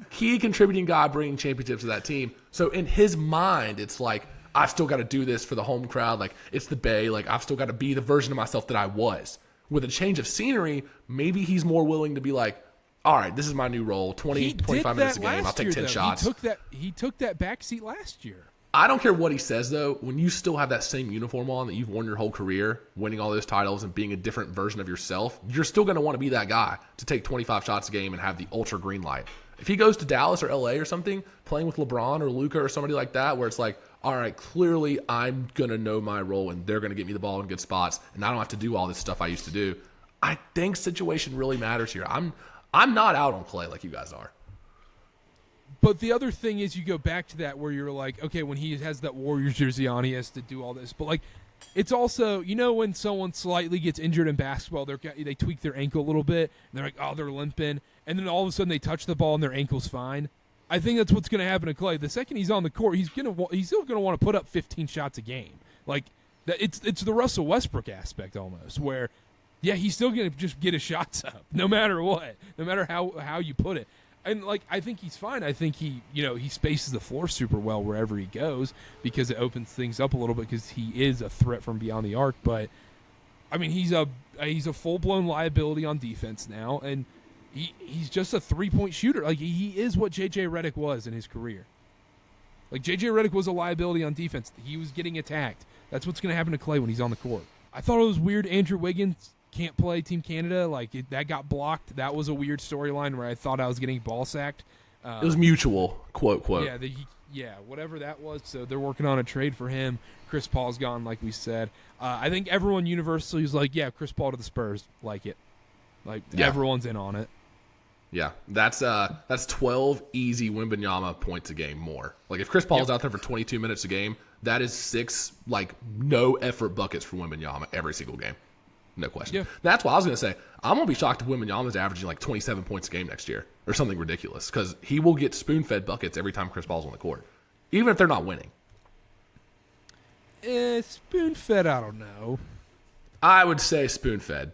key contributing guy bringing championships to that team. So in his mind, it's like, I've still got to do this for the home crowd. Like, it's the Bay. Like, I've still got to be the version of myself that I was. With a change of scenery, maybe he's more willing to be like, all right, this is my new role. 25 minutes a game. I'll take 10 shots. He took that backseat last year. I don't care what he says, though. When you still have that same uniform on that you've worn your whole career, winning all those titles and being a different version of yourself, you're still going to want to be that guy to take 25 shots a game and have the ultra green light. If he goes to Dallas or LA or something, playing with LeBron or Luka or somebody like that, where it's like, all right, clearly I'm going to know my role and they're going to get me the ball in good spots and I don't have to do all this stuff I used to do. I think situation really matters here. I'm not out on Clay like you guys are. But the other thing is you go back to that where you're like, okay, when he has that Warriors jersey on, he has to do all this. But, like, it's also, when someone slightly gets injured in basketball, they tweak their ankle a little bit, and they're like, oh, they're limping. And then all of a sudden they touch the ball and their ankle's fine. I think that's what's going to happen to Clay. The second he's on the court, he's still going to want to put up 15 shots a game. Like, it's the Russell Westbrook aspect almost, where, yeah, he's still going to just get his shots up no matter what, no matter how you put it. And, like, I think he's fine. I think he spaces the floor super well wherever he goes because it opens things up a little bit because he is a threat from beyond the arc. But, I mean, he's a full-blown liability on defense now, and he's just a three-point shooter. Like, he is what J.J. Redick was in his career. Like, J.J. Redick was a liability on defense. He was getting attacked. That's what's going to happen to Clay when he's on the court. I thought it was weird Andrew Wiggins can't play Team Canada. Like, that got blocked. That was a weird storyline where I thought I was getting ball sacked. It was mutual, quote. Yeah, whatever that was. So they're working on a trade for him. Chris Paul's gone, like we said. I think everyone universally is like, yeah, Chris Paul to the Spurs. Like it. Like, everyone's in on it. Yeah, that's 12 easy Wembanyama points a game more. Like, if Chris Paul's out there for 22 minutes a game, that is 6, like, no-effort buckets for Wembanyama every single game. No question. Yeah. That's what I was going to say. I'm going to be shocked if Wembanyama's averaging, like, 27 points a game next year or something ridiculous because he will get spoon-fed buckets every time Chris Paul's on the court, even if they're not winning. Spoon-fed, I don't know. I would say spoon-fed.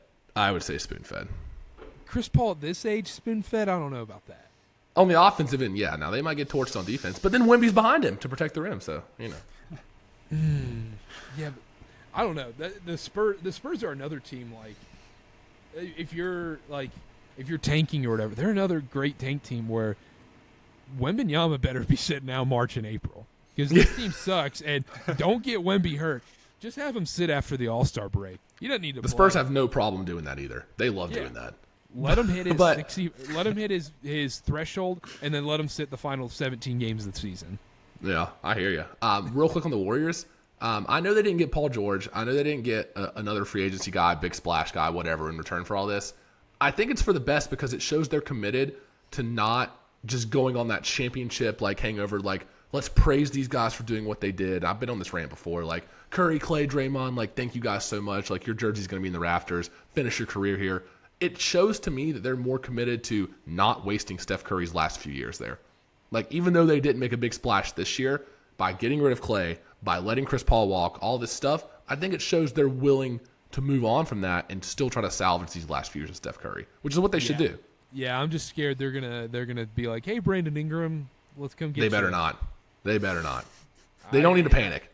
Chris Paul at this age, spoon-fed? I don't know about that. On the offensive end, yeah. Now, they might get torched on defense, but then Wemby's behind him to protect the rim, so, Yeah, but I don't know. The Spurs are another team, like, if you're tanking or whatever, they're another great tank team where Wembanyama better be sitting out March and April because this team sucks, and don't get Wemby hurt. Just have him sit after the All-Star break. He doesn't need to play. The Spurs have no problem doing that either. They love doing that. Let him hit his let him hit his threshold, and then let him sit the final 17 games of the season. Yeah, I hear you. Real quick on the Warriors. I know they didn't get Paul George. I know they didn't get another free agency guy, big splash guy, whatever, in return for all this. I think it's for the best because it shows they're committed to not just going on that championship like hangover. Like, let's praise these guys for doing what they did. I've been on this rant before. Like, Curry, Clay, Draymond, like, thank you guys so much. Like, your jersey's going to be in the rafters. Finish your career here. It shows to me that they're more committed to not wasting Steph Curry's last few years there. Like, even though they didn't make a big splash this year, by getting rid of Clay, by letting Chris Paul walk, all this stuff, I think it shows they're willing to move on from that and still try to salvage these last few years of Steph Curry, which is what they should do. Yeah, I'm just scared they're gonna be like, hey, Brandon Ingram, let's come get you. They better not. They don't need to panic.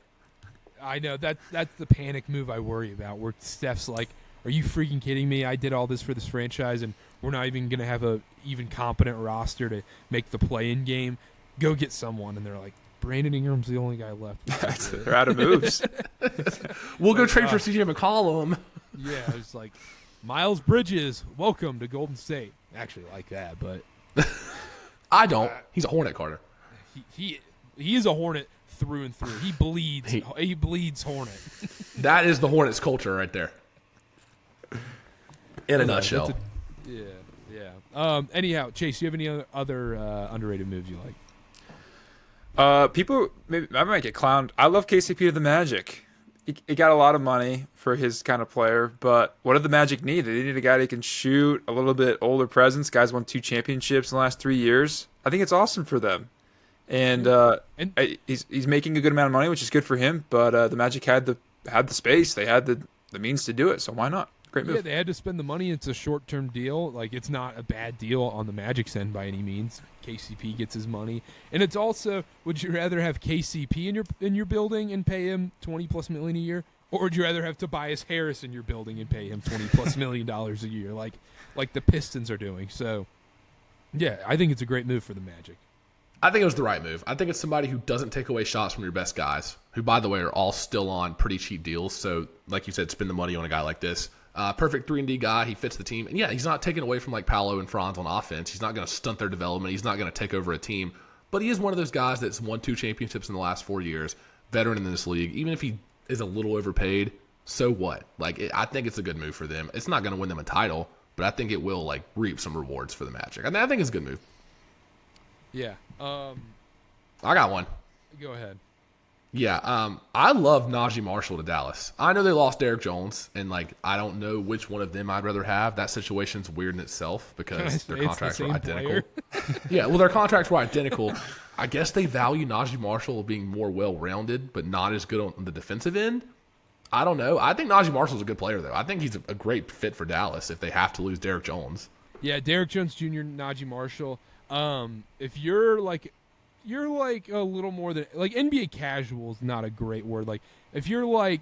I know. That's the panic move I worry about, where Steph's like, are you freaking kidding me? I did all this for this franchise, and we're not even going to have a even competent roster to make the play-in game. Go get someone. And they're like, Brandon Ingram's the only guy left. They're out of moves. We'll go trade for CJ McCollum. Yeah, it's like, Miles Bridges, welcome to Golden State. Actually like that, but I don't. He's a Hornet, Carter. He is a Hornet through and through. He bleeds. He bleeds Hornet. That is the Hornets culture right there. In a nutshell. Yeah. Anyhow, Chase, do you have any other underrated moves you like? People, maybe I might get clowned. I love KCP to the Magic. He got a lot of money for his kind of player, but what did the Magic need? They need a guy that can shoot, a little bit older presence. Guys won 2 championships in the last 3 years. I think it's awesome for them. And he's making a good amount of money, which is good for him. But the Magic had the space. They had the means to do it, so why not? Great move. Yeah, they had to spend the money. It's a short-term deal. Like, it's not a bad deal on the Magic's end by any means. KCP gets his money, and it's also, would you rather have KCP in your building and pay him $20+ million a year, or would you rather have Tobias Harris in your building and pay him $20+ million a year, like the Pistons are doing? So, yeah, I think it's a great move for the Magic. I think it was the right move. I think it's somebody who doesn't take away shots from your best guys, who, by the way, are all still on pretty cheap deals. So, like you said, spend the money on a guy like this. Perfect 3-and-D guy. He fits the team. And yeah, he's not taking away from like Paolo and Franz on offense. He's not going to stunt their development. He's not going to take over a team. But he is one of those guys that's won 2 championships in the last 4 years, veteran in this league. Even if he is a little overpaid, so what? Like, I think it's a good move for them. It's not going to win them a title, but I think it will like reap some rewards for the Magic. I think it's a good move. Yeah. I got one. Go ahead. Yeah, I love Najee Marshall to Dallas. I know they lost Derek Jones, and like I don't know which one of them I'd rather have. That situation's weird in itself because their contracts were identical. Yeah, well, their contracts were identical. I guess they value Najee Marshall being more well-rounded, but not as good on the defensive end. I don't know. I think Najee Marshall's a good player, though. I think he's a great fit for Dallas if they have to lose Derek Jones. Yeah, Derek Jones Jr., Najee Marshall. If you're like a little more than like NBA casual is not a great word. Like if you're like,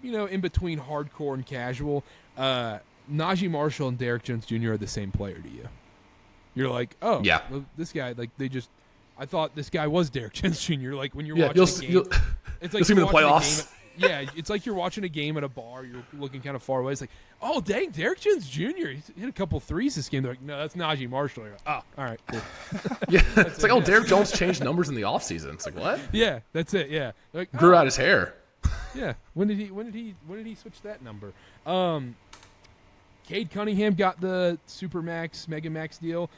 in between hardcore and casual, Najee Marshall and Derek Jones Jr. are the same player to you. You're like, oh yeah, well, this guy I thought this guy was Derek Jones Jr. Like when you're watching a game, it's like you're in the playoffs. Yeah, it's like you're watching a game at a bar. You're looking kind of far away. It's like, oh, dang, Derek Jones Jr. He's hit a couple threes this game. They're like, no, that's Najee Marshall. You're like, oh, all right, cool. Yeah, it's like, oh, Derek Jones changed numbers in the offseason. It's like, what? Yeah, that's it. Yeah, like, grew out his hair. Yeah, when did he switch that number? Cade Cunningham got the Supermax, Mega Max deal.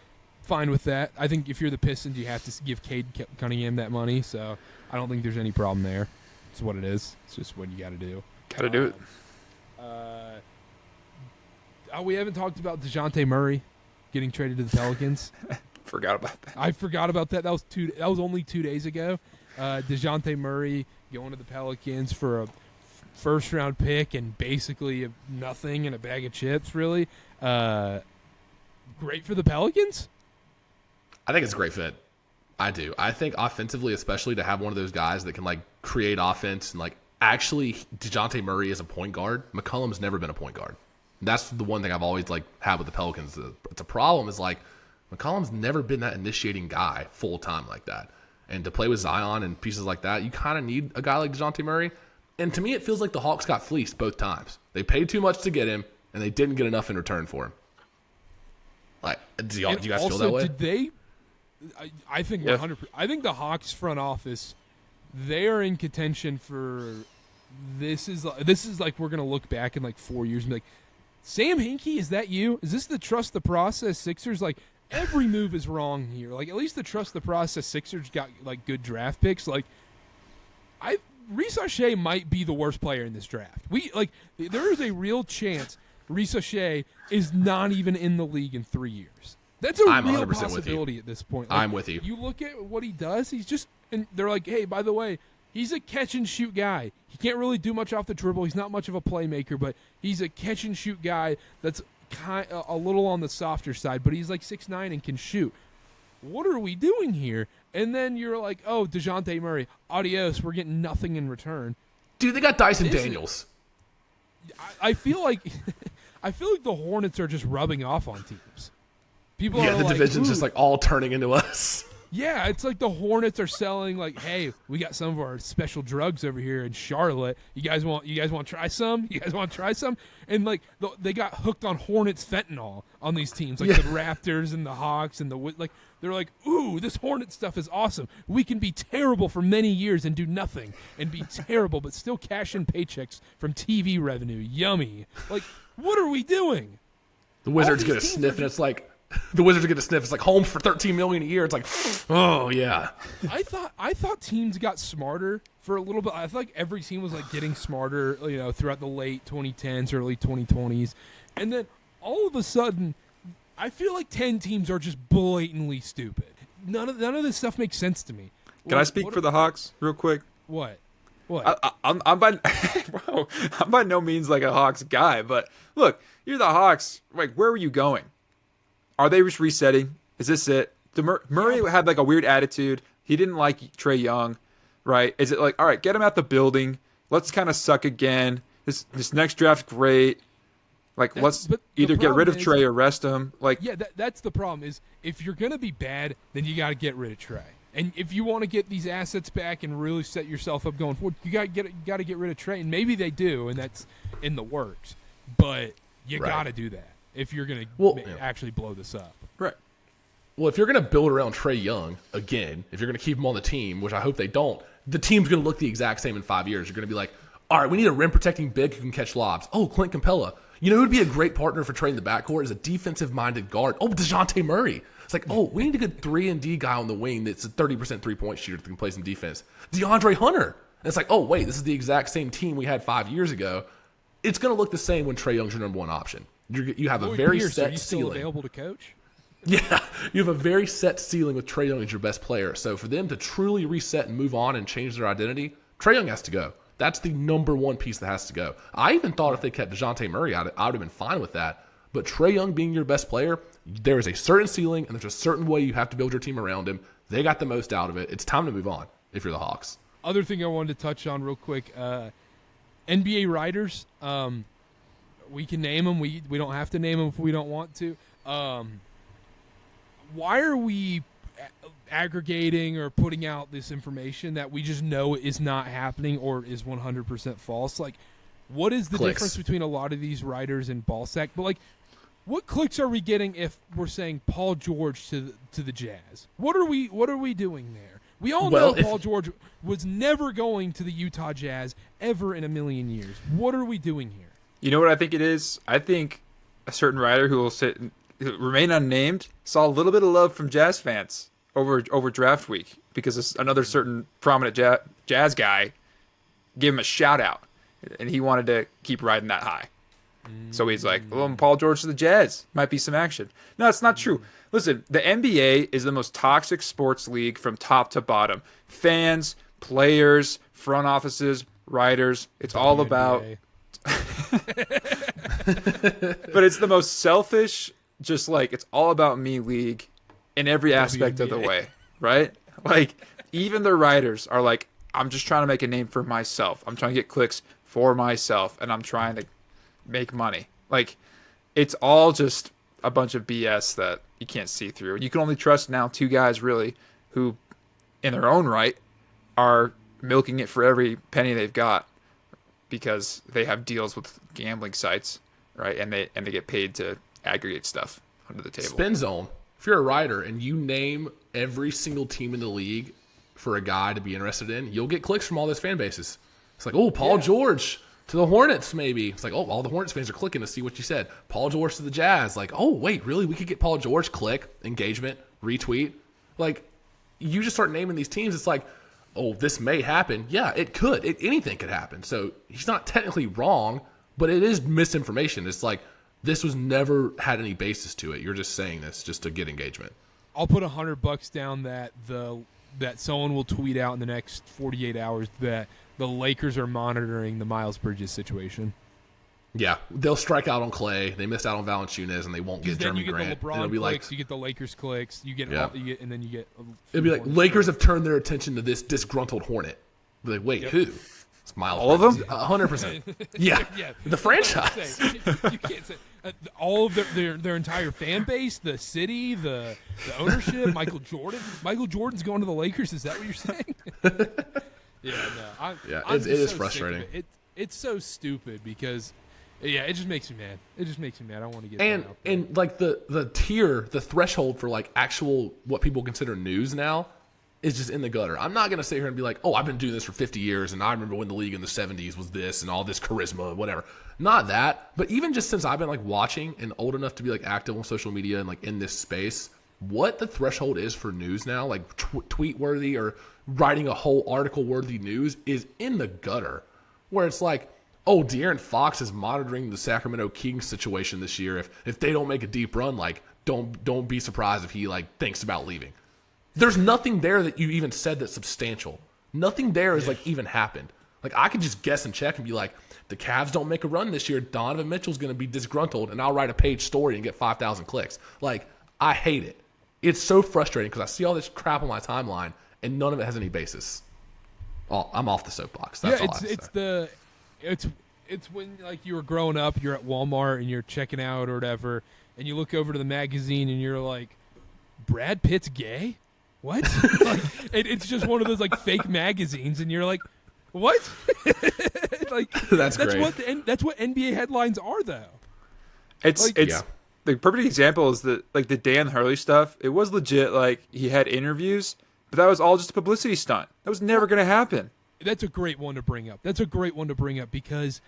Fine with that. I think if you're the Pistons, you have to give Cade Cunningham that money. So I don't think there's any problem there. It's what it is. It's just what you got to do. Got to do it. We haven't talked about DeJounte Murray getting traded to the Pelicans. Forgot about that. I forgot about that. That was only 2 days ago. DeJounte Murray going to the Pelicans for a first-round pick and basically nothing and a bag of chips, really. Great for the Pelicans? I think it's a great fit. I do. I think offensively, especially to have one of those guys that can like create offense and like actually DeJounte Murray is a point guard. McCollum's never been a point guard. That's the one thing I've always like had with the Pelicans. It's a problem is like McCollum's never been that initiating guy full time like that. And to play with Zion and pieces like that, you kind of need a guy like DeJounte Murray. And to me, it feels like the Hawks got fleeced both times. They paid too much to get him, and they didn't get enough in return for him. Like, do you guys feel that way? Did they? I think 100%. I think the Hawks front office, they are in contention for this is like we're gonna look back in like 4 years and be like, Sam Hinkie, is that you? Is this the trust the process Sixers? Like every move is wrong here. Like at least the trust the process Sixers got like good draft picks. Like Reece O'Shea might be the worst player in this draft. There is a real chance Reece O'Shea is not even in the league in 3 years. That's a real possibility at this point. Like, I'm with you. You look at what he does, and they're like, hey, by the way, he's a catch-and-shoot guy. He can't really do much off the dribble. He's not much of a playmaker, but he's a catch-and-shoot guy that's a little on the softer side, but he's like 6'9" and can shoot. What are we doing here? And then you're like, oh, DeJounte Murray, adios, we're getting nothing in return. Dude, they got Dyson Daniels. I feel like the Hornets are just rubbing off on teams. People are the like, division's ooh. just like all turning into us. Yeah, it's like the Hornets are selling like, hey, we got some of our special drugs over here in Charlotte. You guys want to try some? You guys want to try some? And like they got hooked on Hornets fentanyl on these teams, like the Raptors and the Hawks and they're like, ooh, this Hornet stuff is awesome. We can be terrible for many years and do nothing and be terrible, but still cash in paychecks from TV revenue. Yummy. Like, what are we doing? The Wizards get a sniff, and it's like. The Wizards are going to sniff. It's like home for $13 million a year. It's like, oh yeah. I thought teams got smarter for a little bit. I feel like every team was like getting smarter, throughout the late 2010s, early 2020s, and then all of a sudden, I feel like 10 teams are just blatantly stupid. None of this stuff makes sense to me. Can I speak for the Hawks real quick? What? I'm by no means like a Hawks guy, but look, you're the Hawks. Like, where were you going? Are they just resetting? Is this it? Murray had like a weird attitude. He didn't like Trae Young, right? Is it like, all right, get him out the building. Let's kind of suck again. This next draft's great. Like, let's either get rid of Trae or rest him. Like, yeah, that's the problem. Is if you're gonna be bad, then you got to get rid of Trae. And if you want to get these assets back and really set yourself up going forward, you got to get rid of Trae. And maybe they do, and that's in the works. But You Right. got to do that if you're going to actually blow this up. Right. Well, if you're going to build around Trae Young, again, if you're going to keep him on the team, which I hope they don't, the team's going to look the exact same in 5 years. You're going to be like, all right, we need a rim-protecting big who can catch lobs. Oh, Clint Capella. You know who would be a great partner for Trae in the backcourt is a defensive-minded guard. Oh, DeJounte Murray. It's like, oh, we need a good 3-and-D guy on the wing that's a 30% three-point shooter that can play some defense. DeAndre Hunter. And it's like, oh, wait, this is the exact same team we had 5 years ago. It's going to look the same when Trae Young's your number one option. You have a very Pierce, set are you still ceiling. available to coach? Yeah, you have a very set ceiling with Trae Young as your best player. So for them to truly reset and move on and change their identity, Trae Young has to go. That's the number one piece that has to go. I even thought if they kept DeJounte Murray out, I would have been fine with that. But Trae Young being your best player, there is a certain ceiling and there's a certain way you have to build your team around him. They got the most out of it. It's time to move on if you're the Hawks. Other thing I wanted to touch on real quick, NBA writers, we can name them. We don't have to name them if we don't want to. Why are we aggregating or putting out this information that we just know is not happening or is 100% false? Like, what is the difference between a lot of these writers and Ballsack? But like, what clicks are we getting if we're saying Paul George to the Jazz? What are we doing there? We all know Paul George was never going to the Utah Jazz ever in a million years. What are we doing here? You know what I think it is? I think a certain writer who will remain unnamed saw a little bit of love from Jazz fans over draft week because another certain prominent Jazz guy gave him a shout out, and he wanted to keep riding that high. So he's like, well, Paul George to the Jazz. Might be some action. No, it's not true. Listen, the NBA is the most toxic sports league from top to bottom. Fans, players, front offices, writers. It's all about... But it's the most selfish, just like, it's all about me league in every aspect of the way, right? Like, even the writers are like, I'm just trying to make a name for myself. I'm trying to get clicks for myself, and I'm trying to make money. Like, it's all just a bunch of BS that you can't see through. You can only trust now two guys, really, who, in their own right, are milking it for every penny they've got because they have deals with gambling sites, right? And they get paid to aggregate stuff under the table. Spin zone. If you're a writer and you name every single team in the league for a guy to be interested in, you'll get clicks from all those fan bases. It's like, oh, Paul George to the Hornets, maybe. It's like, oh, all the Hornets fans are clicking to see what you said. Paul George to the Jazz. Like, oh, wait, really? We could get Paul George. Click, engagement, retweet. Like, you just start naming these teams. It's like, oh, this may happen. Yeah, it could. Anything could happen. So he's not technically wrong, but it is misinformation. It's like, this was never had any basis to it. You're just saying this just to get engagement. I'll put $100 down that someone will tweet out in the next 48 hours that the Lakers are monitoring the Miles Bridges situation. Yeah, they'll strike out on Clay. They missed out on Valanciunas, and they won't get Jeremy Grant. You get the LeBron clicks, like, you get the Lakers clicks, and then you get. It'd be like Lakers have turned their attention to this disgruntled Hornet. Be like, wait, who? It's Miles. All Bridges. of them? 100%. Yeah, the franchise. You can't say all of their entire fan base, the city, the ownership. Michael Jordan. Michael Jordan's going to the Lakers. Is that what you're saying? It is frustrating. It's so stupid because, it just makes me mad. It just makes me mad. I want to get and like the tier, the threshold for like actual what people consider news now is just in the gutter. I'm not gonna sit here and be like, oh, I've been doing this for 50 years, and I remember when the league in the 70s was this and all this charisma, whatever. Not that, but even just since I've been like watching and old enough to be like active on social media and like in this space, what the threshold is for news now, like tweet worthy or writing a whole article worthy news, is in the gutter. Where it's like, oh, De'Aaron Fox is monitoring the Sacramento Kings situation this year. If they don't make a deep run, like don't be surprised if he like thinks about leaving. There's nothing there that you even said that's substantial. Nothing there has like even happened. Like, I could just guess and check and be like, the Cavs don't make a run this year, Donovan Mitchell's going to be disgruntled, and I'll write a page story and get 5,000 clicks. Like, I hate it. It's so frustrating because I see all this crap on my timeline and none of it has any basis. Oh, I'm off the soapbox. That's all I have to say. It's when like you were growing up, you're at Walmart and you're checking out or whatever, and you look over to the magazine and you're like, Brad Pitt's gay? What? Like, it's just one of those like fake magazines, and you're like, what? Like, that's great. That's what NBA headlines are, though. It's Like, it's the perfect example is the Dan Hurley stuff. It was legit. Like he had interviews, but that was all just a publicity stunt. That was never going to happen. that's a great one to bring up. That's a great one to bring up because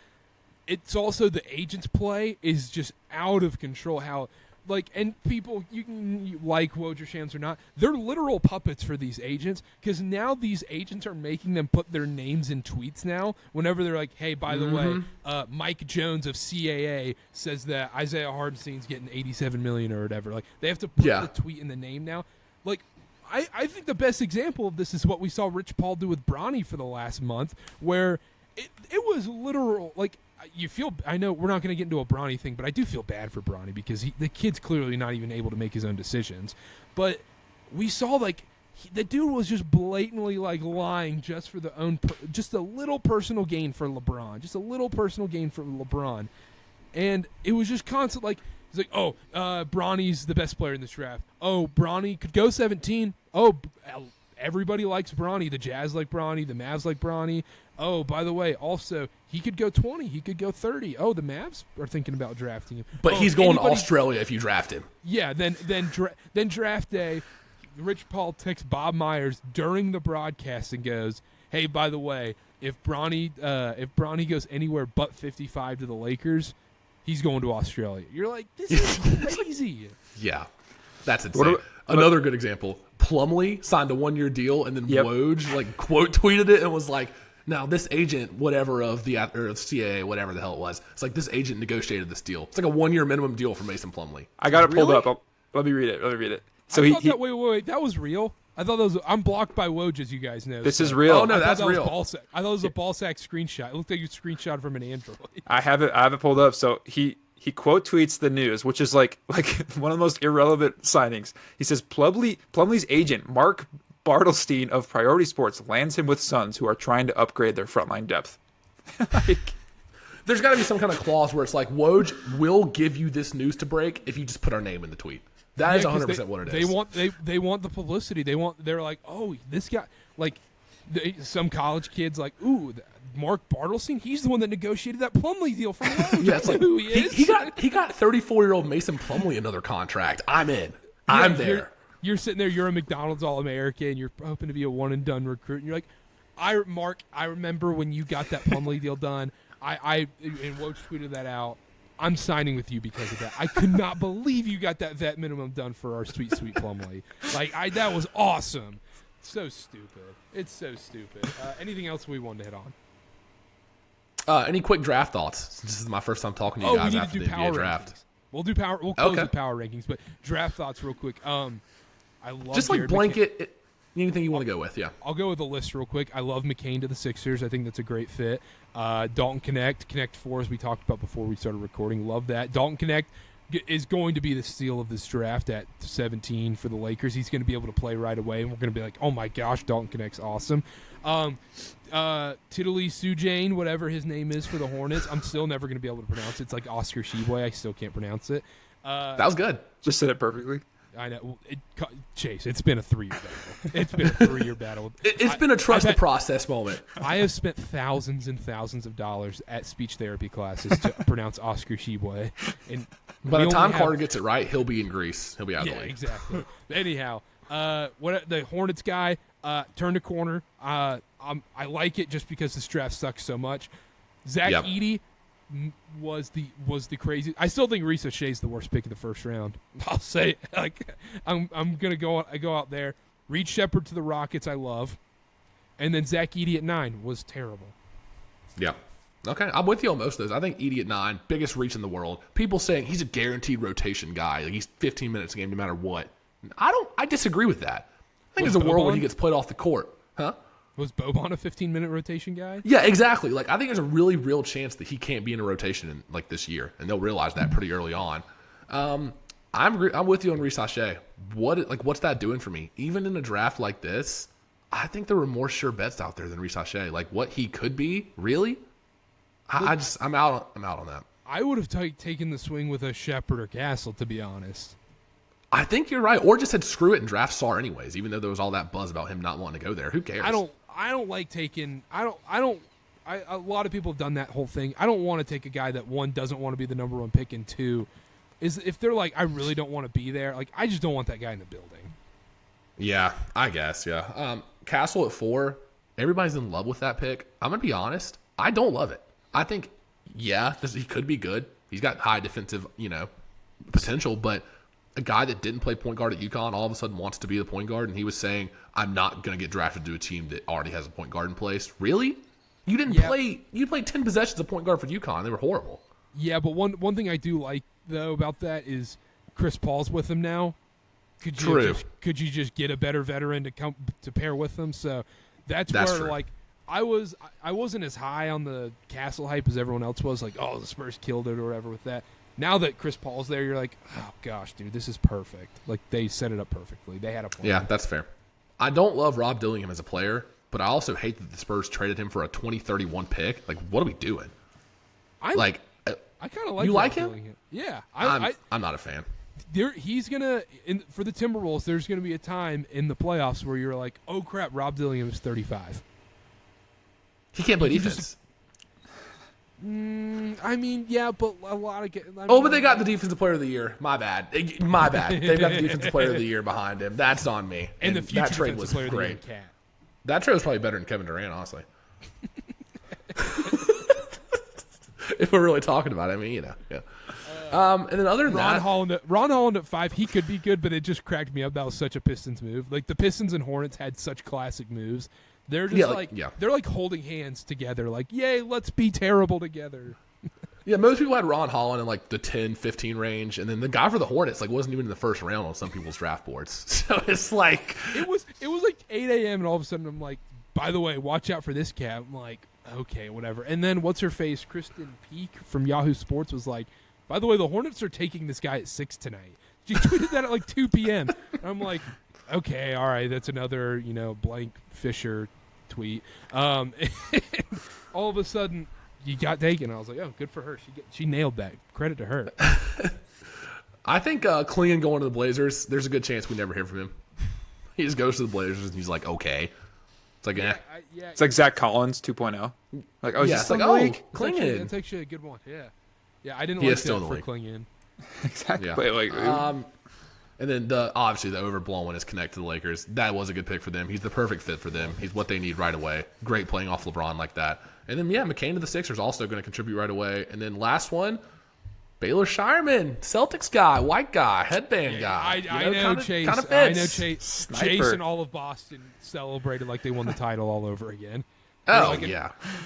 it's also the agent's play is just out of control. How, like, and people, you can like Woj or not, they're literal puppets for these agents because now these agents are making them put their names in tweets now whenever they're like, hey, by the way, Mike Jones of CAA says that Isaiah Hartenstein's getting $87 million or whatever. Like, they have to put the tweet in the name now. Like, I think the best example of this is what we saw Rich Paul do with Bronny for the last month, where it was literal. Like, you feel. I know we're not going to get into a Bronny thing, but I do feel bad for Bronny because the kid's clearly not even able to make his own decisions. But we saw like the dude was just blatantly like lying just for just a little personal gain for LeBron, and it was just constant like. He's like, oh, Bronny's the best player in this draft. Oh, Bronny could go 17. Oh, everybody likes Bronny. The Jazz like Bronny. The Mavs like Bronny. Oh, by the way, also, he could go 20. He could go 30. Oh, the Mavs are thinking about drafting him. But he's going to Australia if you draft him. Yeah, then draft day, Rich Paul texts Bob Myers during the broadcast and goes, hey, by the way, if Bronny goes anywhere but 55 to the Lakers, he's going to Australia. You're like, this is crazy. Yeah, that's insane. Another good example, Plumlee signed a 1-year deal, and then Woj like quote tweeted it and was like, now this agent, whatever of the CAA, whatever the hell it was, it's like this agent negotiated this deal. It's like a 1-year minimum deal for Mason Plumlee. I got it pulled up. Let me read it. So wait, that was real? I thought that was. I'm blocked by Woj, as you guys know. This is real. Oh no, that's real. I thought it was a ball sack screenshot. It looked like you screenshot from an Android. I have it pulled up. So he quote tweets the news, which is like one of the most irrelevant signings. He says Plumlee's agent Mark Bartelstein of Priority Sports lands him with Suns who are trying to upgrade their frontline depth. There's got to be some kind of clause where it's like Woj will give you this news to break if you just put our name in the tweet. That is 100% what it is. They want the publicity. They're like, oh, this guy, like some college kids like, ooh, Mark Bartelstein, he's the one that negotiated that Plumlee deal for Woj. Yeah, it's like who he is. He got 34-year-old Mason Plumlee another contract. I'm in. I'm there. You're sitting there. You're a McDonald's All-American. You're hoping to be a one-and-done recruit. And you're like, I remember when you got that Plumlee deal done. And Woj tweeted that out. I'm signing with you because of that. I could not believe you got that vet minimum done for our sweet Plumlee. Like, that was awesome. So stupid. It's so stupid. Anything else we wanted to hit on? Any quick draft thoughts? This is my first time talking to you guys after the NBA draft. Rankings. We'll close with power rankings, but draft thoughts real quick. I love just like blanket. Anything you want to go with? Yeah, I'll go with a list real quick. I love McCain to the Sixers. I think that's a great fit. Dalton Connect 4, as we talked about before we started recording. Love that. Dalton Connect is going to be the steal of this draft at 17 for the Lakers. He's going to be able to play right away, and we're going to be like, oh my gosh, Dalton Connect's awesome. Tiddly Sujane, whatever his name is for the Hornets, I'm still never going to be able to pronounce it. It's like Oscar Sheboy. I still can't pronounce it. That was good. Just said it perfectly. I know. Chase, it's been a 3-year battle. It's been a trust the process moment. I have spent thousands and thousands of dollars at speech therapy classes to pronounce Oscar Sheboy. And by the time Carter gets it right, he'll be in Greece. He'll be out of the league. Yeah, exactly. Anyhow, the Hornets guy turned a corner. I like it just because this draft sucks so much. Zach Edey was the crazy. I still think Reese O'Shea's the worst pick of the first round. I'll say it. Like I'm gonna go out there. Reed Shepherd to the Rockets, I love, and then Zach Edey at 9 was terrible. Yeah. Okay, I'm with you on most of those. I think Edey at 9, biggest reach in the world. People saying he's a guaranteed rotation guy. Like he's 15 minutes a game no matter what. I disagree with that. I think there's a world where he gets played off the court. Huh? Was Boban a 15-minute rotation guy? Yeah, exactly. Like I think there's a really real chance that he can't be in a rotation in like this year, and they'll realize that pretty early on. I'm with you on Reese O'Shea. What's that doing for me? Even in a draft like this, I think there were more sure bets out there than Reese O'Shea. Like what he could be, really. I'm out on that. I would have taken the swing with a Shepherd or Castle, to be honest. I think you're right. Or just said screw it and draft Sarr anyways, even though there was all that buzz about him not wanting to go there. Who cares? I don't like taking. I a lot of people have done that whole thing. I don't want to take a guy that, one, doesn't want to be the number one pick, and two, is if they're like, I really don't want to be there, like, I just don't want that guy in the building. Yeah, I guess, yeah. Castle at 4, everybody's in love with that pick. I'm going to be honest, I don't love it. I think, yeah, he could be good. He's got high defensive, potential, but a guy that didn't play point guard at UConn all of a sudden wants to be the point guard, and he was saying, I'm not going to get drafted to a team that already has a point guard in place. Really? You didn't play – you played 10 possessions of point guard for UConn. They were horrible. Yeah, but one thing I do like, though, about that is Chris Paul's with him now. Could you just get a better veteran to pair with them? So that's where, true. like, I wasn't as high on the Castle hype as everyone else was. Like, oh, the Spurs killed it or whatever with that. Now that Chris Paul's there, you're like, oh, gosh, dude, this is perfect. Like, they set it up perfectly. They had a plan. Yeah, that's fair. I don't love Rob Dillingham as a player, but I also hate that the Spurs traded him for a 2031 pick. Like, what are we doing? I kind of like you Rob like him? Dillingham. Yeah. I'm not a fan. He's going to – for the Timberwolves, there's going to be a time in the playoffs where you're like, oh, crap, Rob Dillingham is 35. He can't play defense. I mean, yeah, but a lot of but they got the defensive player of the year. My bad. They've got the defensive player of the year behind him. That's on me. And the future that trade defensive was player great. of the year, Cat. That trade was probably better than Kevin Durant, honestly. If we're really talking about it, I mean, yeah. And then other than Ron Holland at 5, he could be good, but it just cracked me up. That was such a Pistons move. Like, the Pistons and Hornets had such classic moves. They're just they're like holding hands together, like, yay, let's be terrible together. Yeah, most people had Ron Holland in like the 10, 15 range, and then the guy for the Hornets like wasn't even in the first round on some people's draft boards. So it's like it was like 8 a.m. and all of a sudden I'm like, by the way, watch out for this cat. I'm like, okay, whatever. And then what's her face, Kristen Peak from Yahoo Sports was like, by the way, the Hornets are taking this guy at 6 tonight. She tweeted that at like 2 p.m. I'm like, okay, all right, that's another blank Fisher tweet. All of a sudden, you got taken. I was like, oh, good for her. She nailed that. Credit to her. I think Klingon going to the Blazers, there's a good chance we never hear from him. He just goes to the Blazers and he's like, okay. It's like, It's like Zach Collins 2.0. Like, oh, yeah, it's like, oh, Klingon. That's actually a good one. Yeah. I didn't he like is still that in the for league. Klingon. Exactly. Yeah. And then obviously the overblown one is connect to the Lakers. That was a good pick for them. He's the perfect fit for them. He's what they need right away. Great playing off LeBron like that. And then McCain to the Sixers also going to contribute right away. And then last one, Baylor Shireman, Celtics guy, white guy, headband guy. I know Chase. I know Chase. Chase and all of Boston celebrated like they won the title all over again.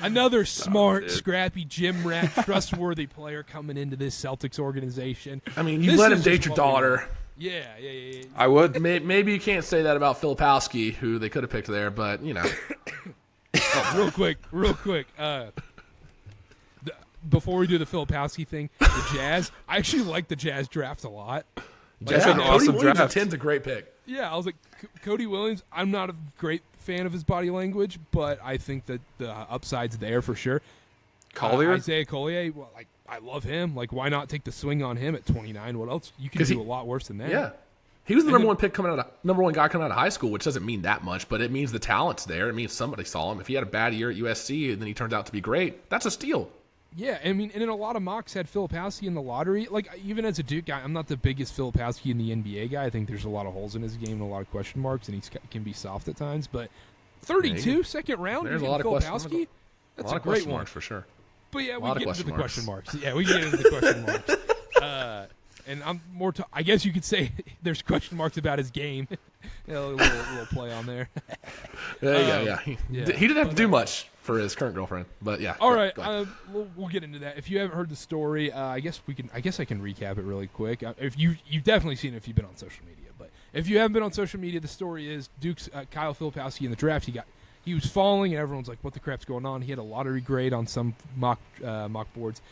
Another smart, scrappy, gym rat, trustworthy player coming into this Celtics organization. I mean, you let him date your daughter. Yeah. I would. Maybe you can't say that about Filipowski, who they could have picked there, but real quick. Before we do the Filipowski thing, the Jazz. I actually like the Jazz draft a lot. Jazz had an awesome Williams draft. at 10's a great pick. Yeah, I was like, Cody Williams. I'm not a great fan of his body language, but I think that the upside's there for sure. Collier? Isaiah Collier. Well, like, I love him. Like, why not take the swing on him at 29? What else? You can do a lot worse than that. Yeah. He was the number one guy coming out of high school, which doesn't mean that much, but it means the talent's there. It means somebody saw him. If he had a bad year at USC and then he turned out to be great, that's a steal. Yeah, I mean, and in a lot of mocks had Filipowski in the lottery. Like, even as a Duke guy, I'm not the biggest Filipowski in the NBA guy. I think there's a lot of holes in his game and a lot of question marks, and he can be soft at times. But 32, second round, there's a lot of Filipowski? That's a great one. For sure. But yeah, we get into the question marks. Yeah, we get into the question marks. And I'm more. I guess you could say there's question marks about his game. A little play on there. Yeah. He didn't have to do much for his current girlfriend, but yeah. All right, we'll get into that. If you haven't heard the story, I guess I can recap it really quick. If you've definitely seen it if you've been on social media, but if you haven't been on social media, the story is Duke's Kyle Filipowski in the draft. He was falling, and everyone's like, "What the crap's going on?" He had a lottery grade on some mock boards.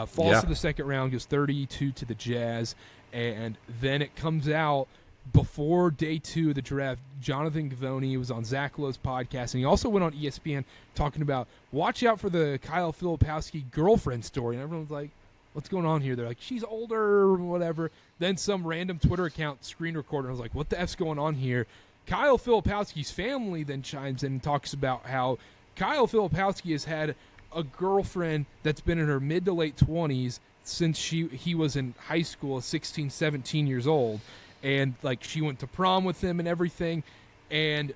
Falls to the second round, goes 32 to the Jazz, and then it comes out before day 2 of the draft. Jonathan Givony was on Zach Lowe's podcast, and he also went on ESPN talking about watch out for the Kyle Filipowski girlfriend story. And everyone's like, what's going on here? They're like, she's older or whatever. Then some random Twitter account screen recorder was like, what the F's going on here? Kyle Filipowski's family then chimes in and talks about how Kyle Filipowski has had a girlfriend that's been in her mid to late 20s since he was in high school, 16, 17 years old, and like she went to prom with him and everything, and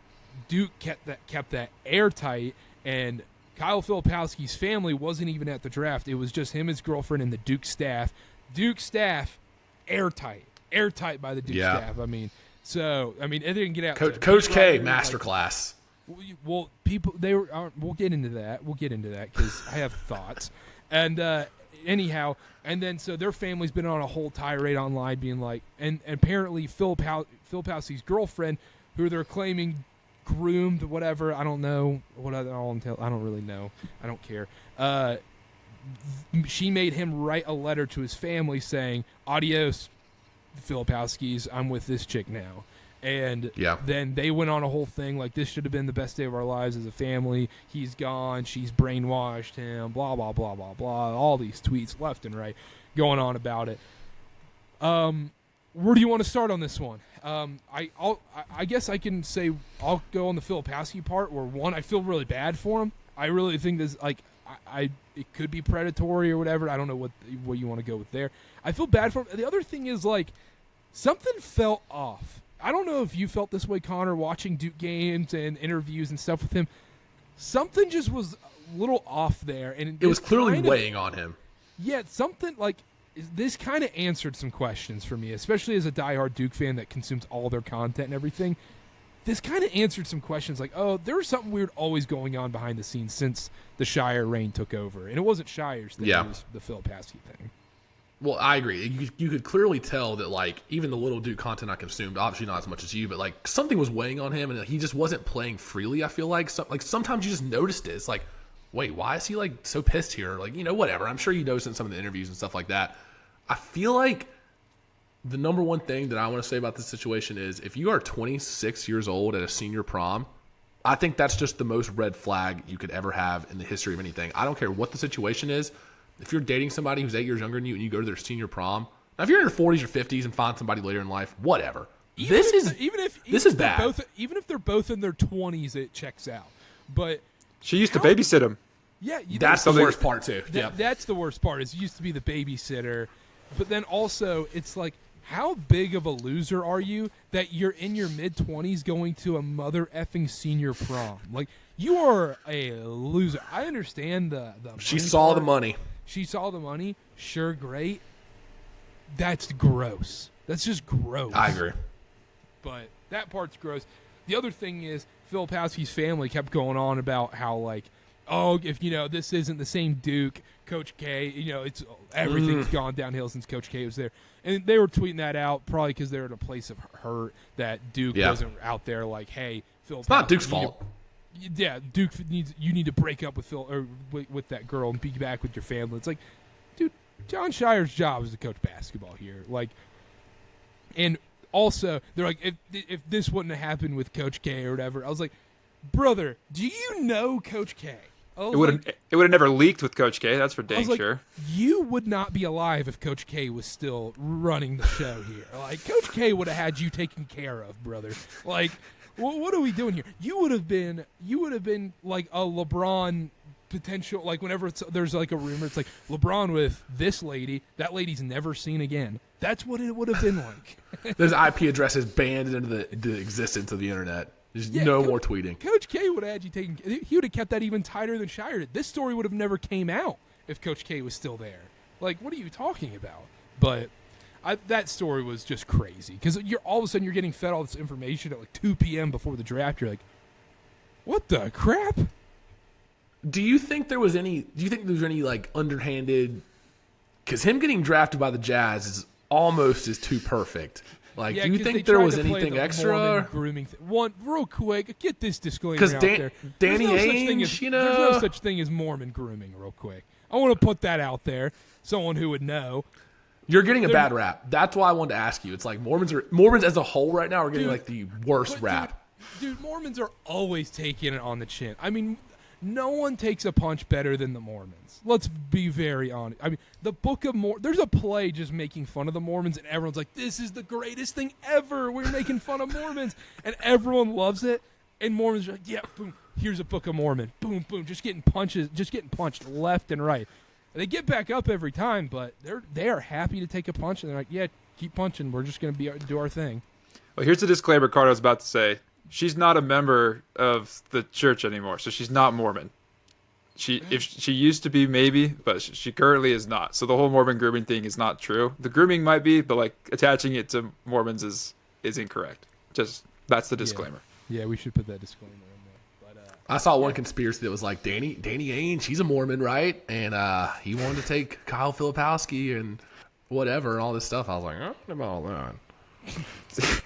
Duke kept that airtight, and Kyle Filipowski's family wasn't even at the draft. It was just him, his girlfriend, and the Duke staff. Duke staff, airtight by the Duke staff. I mean, it didn't get out. Coach K, masterclass. Well, people, we'll get into that. Because I have thoughts. And anyhow, and then so their family's been on a whole tirade online, being like, and apparently Filipowski's girlfriend, who they're claiming groomed, whatever. I don't know what I don't really know. I don't care. She made him write a letter to his family saying, "Adios, Filipowskis. I'm with this chick now." And then they went on a whole thing like, this should have been the best day of our lives as a family. He's gone. She's brainwashed him. Blah, blah, blah, blah, blah. All these tweets left and right going on about it. Where do you want to start on this one? I guess I can say I'll go on the Filipowski part, where one, I feel really bad for him. I really think this, like, it could be predatory or whatever. I don't know what you want to go with there. I feel bad for him. The other thing is, like, something felt off. I don't know if you felt this way, Connor, watching Duke games and interviews and stuff with him. Something just was a little off there. And it was clearly weighing on him. Yeah, something like this kind of answered some questions for me, especially as a diehard Duke fan that consumes all their content and everything. This kind of answered some questions like, oh, there's something weird always going on behind the scenes since the Shire reign took over. And it wasn't Shire's thing, it was the Filipowski thing. Well, I agree. You could clearly tell that, like, even the little Duke content I consumed, obviously not as much as you, but, like, something was weighing on him, and he just wasn't playing freely, I feel like. Sometimes you just noticed it. It's like, wait, why is he, like, so pissed here? Like, whatever. I'm sure you noticed in some of the interviews and stuff like that. I feel like the number one thing that I want to say about this situation is, if you are 26 years old at a senior prom, I think that's just the most red flag you could ever have in the history of anything. I don't care what the situation is. If you're dating somebody who's 8 years younger than you and you go to their senior prom, now if you're in your 40s or 50s and find somebody later in life, whatever. This is bad. Even if they're both in their 20s, it checks out. But she used to babysit him. Yeah, that's the worst part too. That's the worst part. Is used to be the babysitter, but then also it's like, how big of a loser are you that you're in your mid-20s going to a mother effing senior prom? Like, you are a loser. I understand the She saw the money. She saw the money. Sure, great. That's gross. That's just gross. I agree. But that part's gross. The other thing is, Filipowski's family kept going on about how, like, oh, if, this isn't the same Duke, Coach K, it's everything's gone downhill since Coach K was there. And they were tweeting that out probably because they're in a place of hurt that Duke wasn't out there like, hey, Phil. It's not Duke's fault. Yeah, Duke you need to break up with Phil or with that girl and be back with your family. It's like, dude, John Shire's job is to coach basketball here. Like, and also they're like, if this wouldn't have happened with Coach K or whatever, I was like, brother, do you know Coach K? It would have never leaked with Coach K. That's for dang sure. You would not be alive if Coach K was still running the show here. Like, Coach K would have had you taken care of, brother. Like, what are we doing here? You would have been like a LeBron potential. Like, whenever there's like a rumor, it's like LeBron with this lady. That lady's never seen again. That's what it would have been like. There's IP addresses banned into the existence of the internet. There's no more tweeting. Coach K would have had you taken. He would have kept that even tighter than Shire did. This story would have never came out if Coach K was still there. Like, what are you talking about? But that story was just crazy because you're all of a sudden you're getting fed all this information at like 2 p.m. before the draft. You're like, what the crap? Do you think there was any like underhanded? Because him getting drafted by the Jazz is almost as too perfect. Like, do you think there was anything extra? Grooming one, real quick, get this disclaimer out there. Danny Ainge, there's no such thing as Mormon grooming, real quick. I want to put that out there. Someone who would know. You're getting a bad rap. That's why I wanted to ask you. It's like Mormons as a whole right now are getting like the worst rap. Dude, Mormons are always taking it on the chin. I mean, no one takes a punch better than the Mormons. Let's be very honest. I mean, the Book of Mormon, there's a play just making fun of the Mormons, and everyone's like, this is the greatest thing ever. We're making fun of Mormons. And everyone loves it. And Mormons are like, yeah, boom. here's a Book of Mormon. Boom, boom, just getting punched left and right. They get back up every time, but they are happy to take a punch, and they're like, yeah, keep punching. We're just going to do our thing. Well, here's the disclaimer Carter was about to say. She's not a member of the church anymore, so she's not Mormon. If she used to be, maybe, but she currently is not. So the whole Mormon grooming thing is not true. The grooming might be, but like attaching it to Mormons is incorrect. Just that's the disclaimer. Yeah, we should put that disclaimer in there. But I saw one conspiracy that was like Danny Ainge, he's a Mormon, right? And he wanted to take Kyle Filipowski and whatever and all this stuff. I was like, what about all that?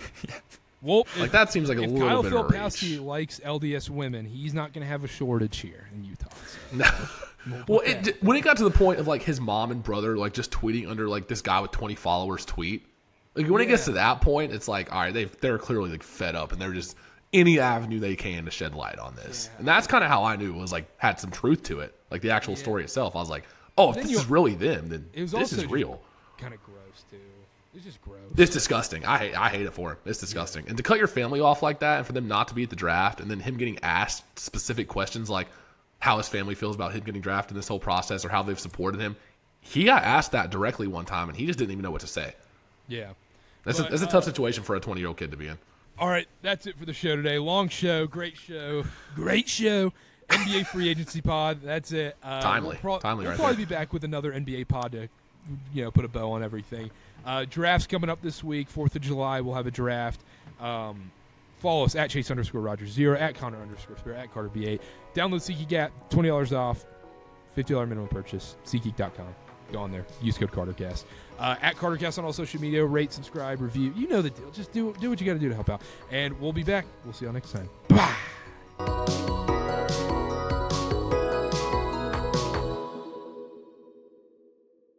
Well, like that seems like a little Kyle bit of a Filipowski reach. likes LDS women, he's not going to have a shortage here in Utah. So. No. Well, when it got to the point of like his mom and brother like just tweeting under like this guy with 20 followers tweet, like when it gets to that point, it's like, all right, they're clearly like fed up and they're just any avenue they can to shed light on this. And that's kind of how I knew it was like had some truth to it, like the actual story itself. I was like, oh, if this is really them, then this is real. Kind of gross too. It's just gross. It's disgusting. I hate it for him. It's disgusting. And to cut your family off like that and for them not to be at the draft and then him getting asked specific questions like how his family feels about him getting drafted in this whole process or how they've supported him. He got asked that directly one time and he just didn't even know what to say. Yeah. That's a tough situation for a 20-year-old kid to be in. All right, that's it for the show today. Long show, great show. NBA free agency pod. That's it. Timely we'll right there. probably be back with another NBA pod to put a bow on everything. Drafts coming up this week. 4th of July, we'll have a draft. Follow us at Chase_Rogers0, at Connor_Spare, at Carter B8. Download SeatGeek app, $20 off, $50 minimum purchase, SeatGeek.com. Go on there. Use code CarterCast. At CarterCast on all social media. Rate, subscribe, review. You know the deal. Just do what you got to do to help out. And we'll be back. We'll see y'all next time. Bye.